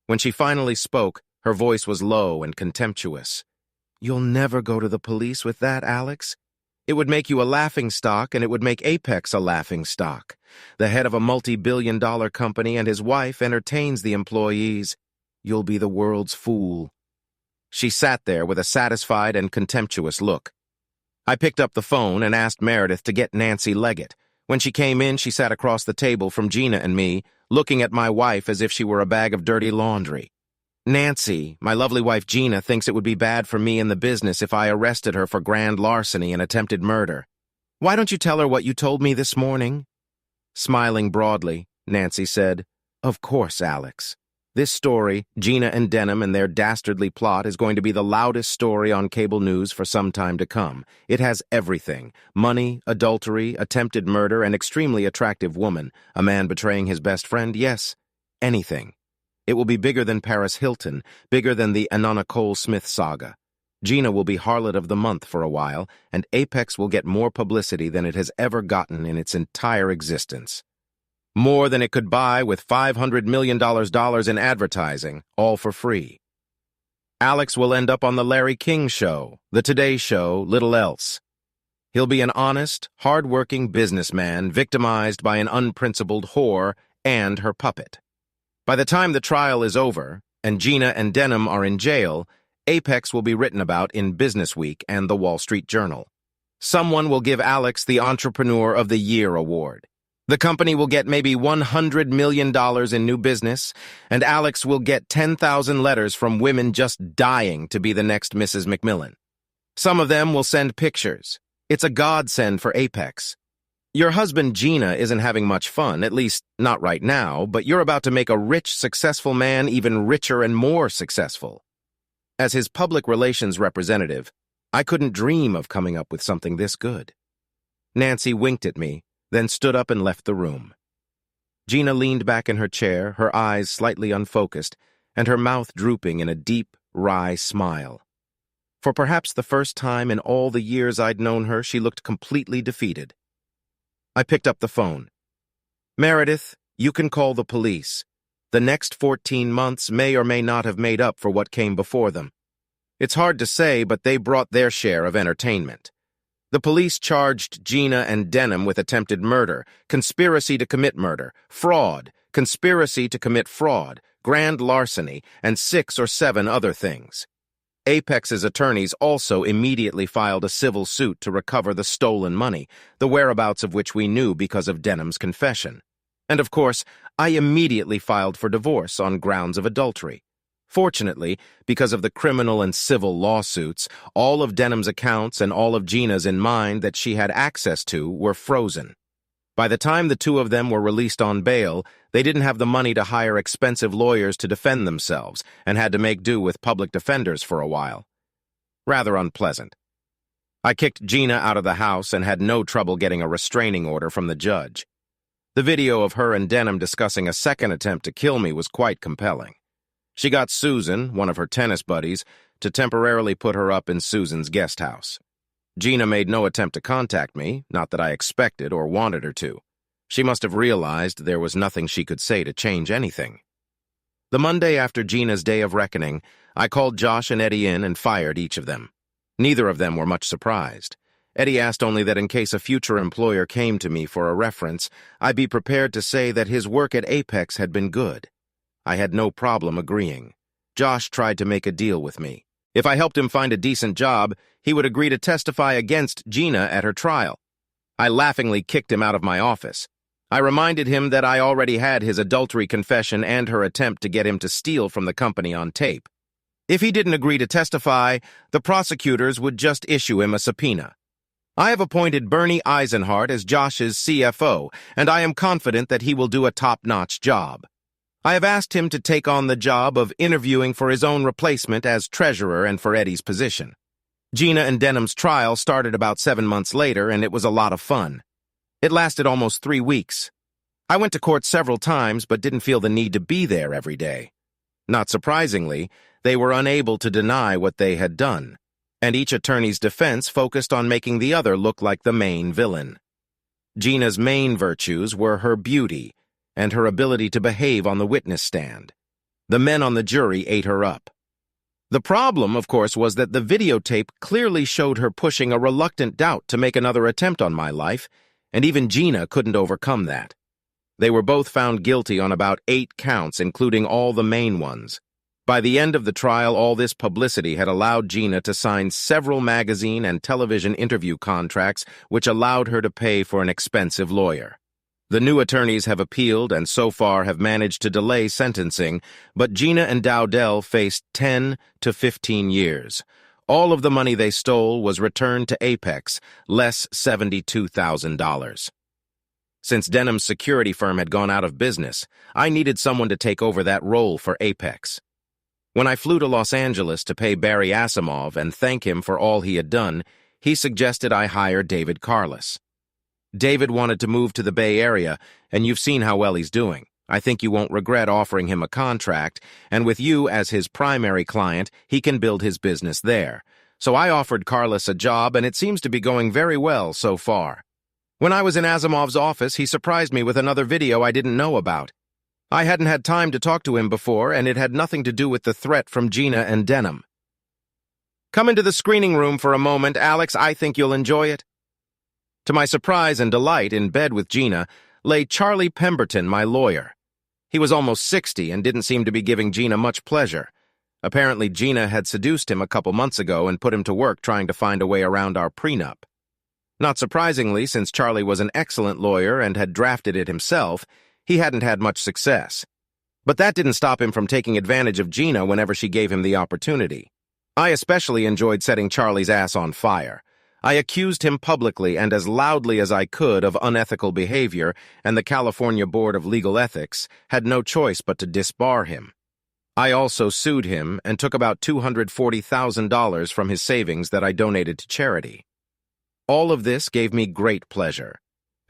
When she finally spoke, her voice was low and contemptuous. "You'll never go to the police with that, Alex? It would make you a laughingstock, and it would make Apex a laughingstock. The head of a multi-billion-dollar company and his wife entertains the employees. You'll be the world's fool." She sat there with a satisfied and contemptuous look. I picked up the phone and asked Meredith to get Nancy Leggett. When she came in, she sat across the table from Gina and me, looking at my wife as if she were a bag of dirty laundry. "Nancy, my lovely wife Gina thinks it would be bad for me and the business if I arrested her for grand larceny and attempted murder. Why don't you tell her what you told me this morning?" Smiling broadly, Nancy said, "Of course, Alex. This story, Gina and Denham and their dastardly plot, is going to be the loudest story on cable news for some time to come. It has everything: money, adultery, attempted murder, an extremely attractive woman, a man betraying his best friend, yes, anything. It will be bigger than Paris Hilton, bigger than the Anona Cole Smith saga. Gina will be Harlot of the Month for a while, and Apex will get more publicity than it has ever gotten in its entire existence. More than it could buy with $500 million in advertising, all for free. Alex will end up on the Larry King Show, the Today Show, little else. He'll be an honest, hard-working businessman victimized by an unprincipled whore and her puppet. By the time the trial is over, and Gina and Denham are in jail, Apex will be written about in Business Week and the Wall Street Journal. Someone will give Alex the Entrepreneur of the Year award. The company will get maybe $100 million in new business, and Alex will get 10,000 letters from women just dying to be the next Mrs. McMillan. Some of them will send pictures. It's a godsend for Apex. Your husband Gina isn't having much fun, at least not right now, but you're about to make a rich, successful man even richer and more successful. As his public relations representative, I couldn't dream of coming up with something this good." Nancy winked at me, then stood up and left the room. Gina leaned back in her chair, her eyes slightly unfocused, and her mouth drooping in a deep, wry smile. For perhaps the first time in all the years I'd known her, she looked completely defeated. I picked up the phone. "Meredith, you can call the police. The next 14 months may or may not have made up for what came before them. It's hard to say, but they brought their share of entertainment. The police charged Gina and Denham with attempted murder, conspiracy to commit murder, fraud, conspiracy to commit fraud, grand larceny, and 6 or 7 other things. Apex's attorneys also immediately filed a civil suit to recover the stolen money, the whereabouts of which we knew because of Denham's confession. And of course, I immediately filed for divorce on grounds of adultery. Fortunately, because of the criminal and civil lawsuits, all of Denham's accounts and all of Gina's in mine that she had access to were frozen. By the time the two of them were released on bail, they didn't have the money to hire expensive lawyers to defend themselves and had to make do with public defenders for a while. Rather unpleasant. I kicked Gina out of the house and had no trouble getting a restraining order from the judge. The video of her and Denham discussing a second attempt to kill me was quite compelling. She got Susan, one of her tennis buddies, to temporarily put her up in Susan's guest house. Gina made no attempt to contact me, not that I expected or wanted her to. She must have realized there was nothing she could say to change anything. The Monday after Gina's day of reckoning, I called Josh and Eddie in and fired each of them. Neither of them were much surprised. Eddie asked only that in case a future employer came to me for a reference, I be prepared to say that his work at Apex had been good. I had no problem agreeing. Josh tried to make a deal with me. If I helped him find a decent job, he would agree to testify against Gina at her trial. I laughingly kicked him out of my office. I reminded him that I already had his adultery confession and her attempt to get him to steal from the company on tape. If he didn't agree to testify, the prosecutors would just issue him a subpoena. I have appointed Bernie Eisenhart as Josh's CFO, and I am confident that he will do a top-notch job. I have asked him to take on the job of interviewing for his own replacement as treasurer and for Eddie's position. Gina and Denham's trial started about 7 months later, and it was a lot of fun. It lasted almost 3 weeks. I went to court several times, but didn't feel the need to be there every day. Not surprisingly, they were unable to deny what they had done, and each attorney's defense focused on making the other look like the main villain. Gina's main virtues were her beauty and her ability to behave on the witness stand. The men on the jury ate her up. The problem, of course, was that the videotape clearly showed her pushing a reluctant doubt to make another attempt on my life, and even Gina couldn't overcome that. They were both found guilty on about 8 counts, including all the main ones. By the end of the trial, all this publicity had allowed Gina to sign several magazine and television interview contracts, which allowed her to pay for an expensive lawyer. The new attorneys have appealed and so far have managed to delay sentencing, but Gina and Dowdell faced 10 to 15 years. All of the money they stole was returned to Apex, less $72,000. Since Denham's security firm had gone out of business, I needed someone to take over that role for Apex. When I flew to Los Angeles to pay Barry Asimov and thank him for all he had done, he suggested I hire David Carlos. David wanted to move to the Bay Area, and you've seen how well he's doing. I think you won't regret offering him a contract, and with you as his primary client, he can build his business there. So I offered Carlos a job, and it seems to be going very well so far. When I was in Asimov's office, he surprised me with another video I didn't know about. I hadn't had time to talk to him before, and it had nothing to do with the threat from Gina and Denham. "Come into the screening room for a moment, Alex. I think you'll enjoy it." To my surprise and delight, in bed with Gina, lay Charlie Pemberton, my lawyer. He was almost 60 and didn't seem to be giving Gina much pleasure. Apparently, Gina had seduced him a couple months ago and put him to work trying to find a way around our prenup. Not surprisingly, since Charlie was an excellent lawyer and had drafted it himself, he hadn't had much success. But that didn't stop him from taking advantage of Gina whenever she gave him the opportunity. I especially enjoyed setting Charlie's ass on fire. I accused him publicly and as loudly as I could of unethical behavior, and the California Board of Legal Ethics had no choice but to disbar him. I also sued him and took about $240,000 from his savings that I donated to charity. All of this gave me great pleasure.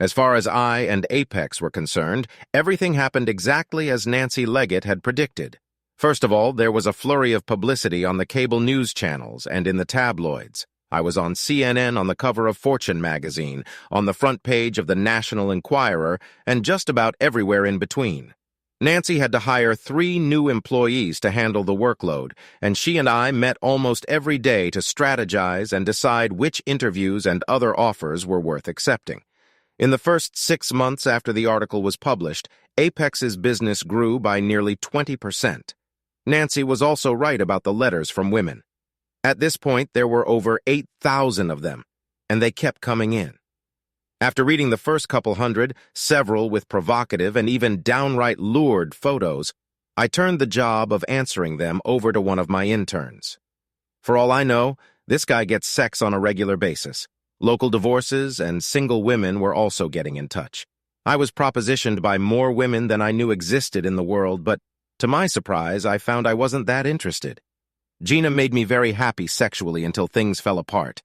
As far as I and Apex were concerned, everything happened exactly as Nancy Leggett had predicted. First of all, there was a flurry of publicity on the cable news channels and in the tabloids. I was on CNN, on the cover of Fortune magazine, on the front page of the National Enquirer, and just about everywhere in between. Nancy had to hire 3 new employees to handle the workload, and she and I met almost every day to strategize and decide which interviews and other offers were worth accepting. In the first 6 months after the article was published, Apex's business grew by nearly 20%. Nancy was also right about the letters from women. At this point, there were over 8,000 of them, and they kept coming in. After reading the first couple hundred, several with provocative and even downright lured photos, I turned the job of answering them over to one of my interns. For all I know, this guy gets sex on a regular basis. Local divorces and single women were also getting in touch. I was propositioned by more women than I knew existed in the world, but to my surprise, I found I wasn't that interested. Gina made me very happy sexually until things fell apart.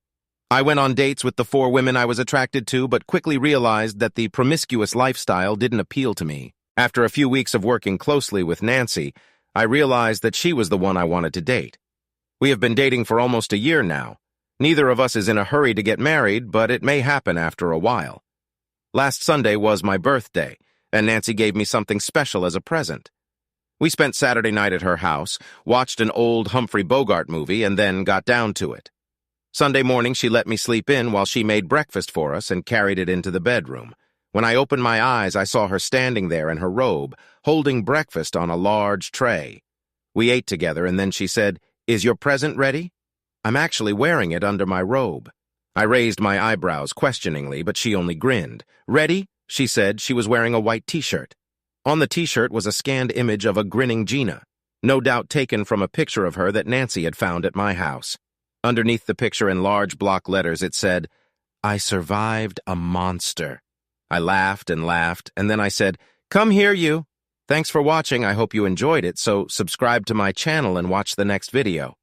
I went on dates with the 4 women I was attracted to, but quickly realized that the promiscuous lifestyle didn't appeal to me. After a few weeks of working closely with Nancy, I realized that she was the one I wanted to date. We have been dating for almost a year now. Neither of us is in a hurry to get married, but it may happen after a while. Last Sunday was my birthday, and Nancy gave me something special as a present. We spent Saturday night at her house, watched an old Humphrey Bogart movie, and then got down to it. Sunday morning, she let me sleep in while she made breakfast for us and carried it into the bedroom. When I opened my eyes, I saw her standing there in her robe, holding breakfast on a large tray. We ate together, and then she said, "Is your present ready?" "I'm actually wearing it under my robe." I raised my eyebrows questioningly, but she only grinned. "Ready?" she said. She was wearing a white t-shirt. On the t-shirt was a scanned image of a grinning Gina, no doubt taken from a picture of her that Nancy had found at my house. Underneath the picture in large block letters it said, "I survived a monster." I laughed, and then I said, "Come here, you. Thanks for watching. I hope you enjoyed it, so subscribe to my channel and watch the next video."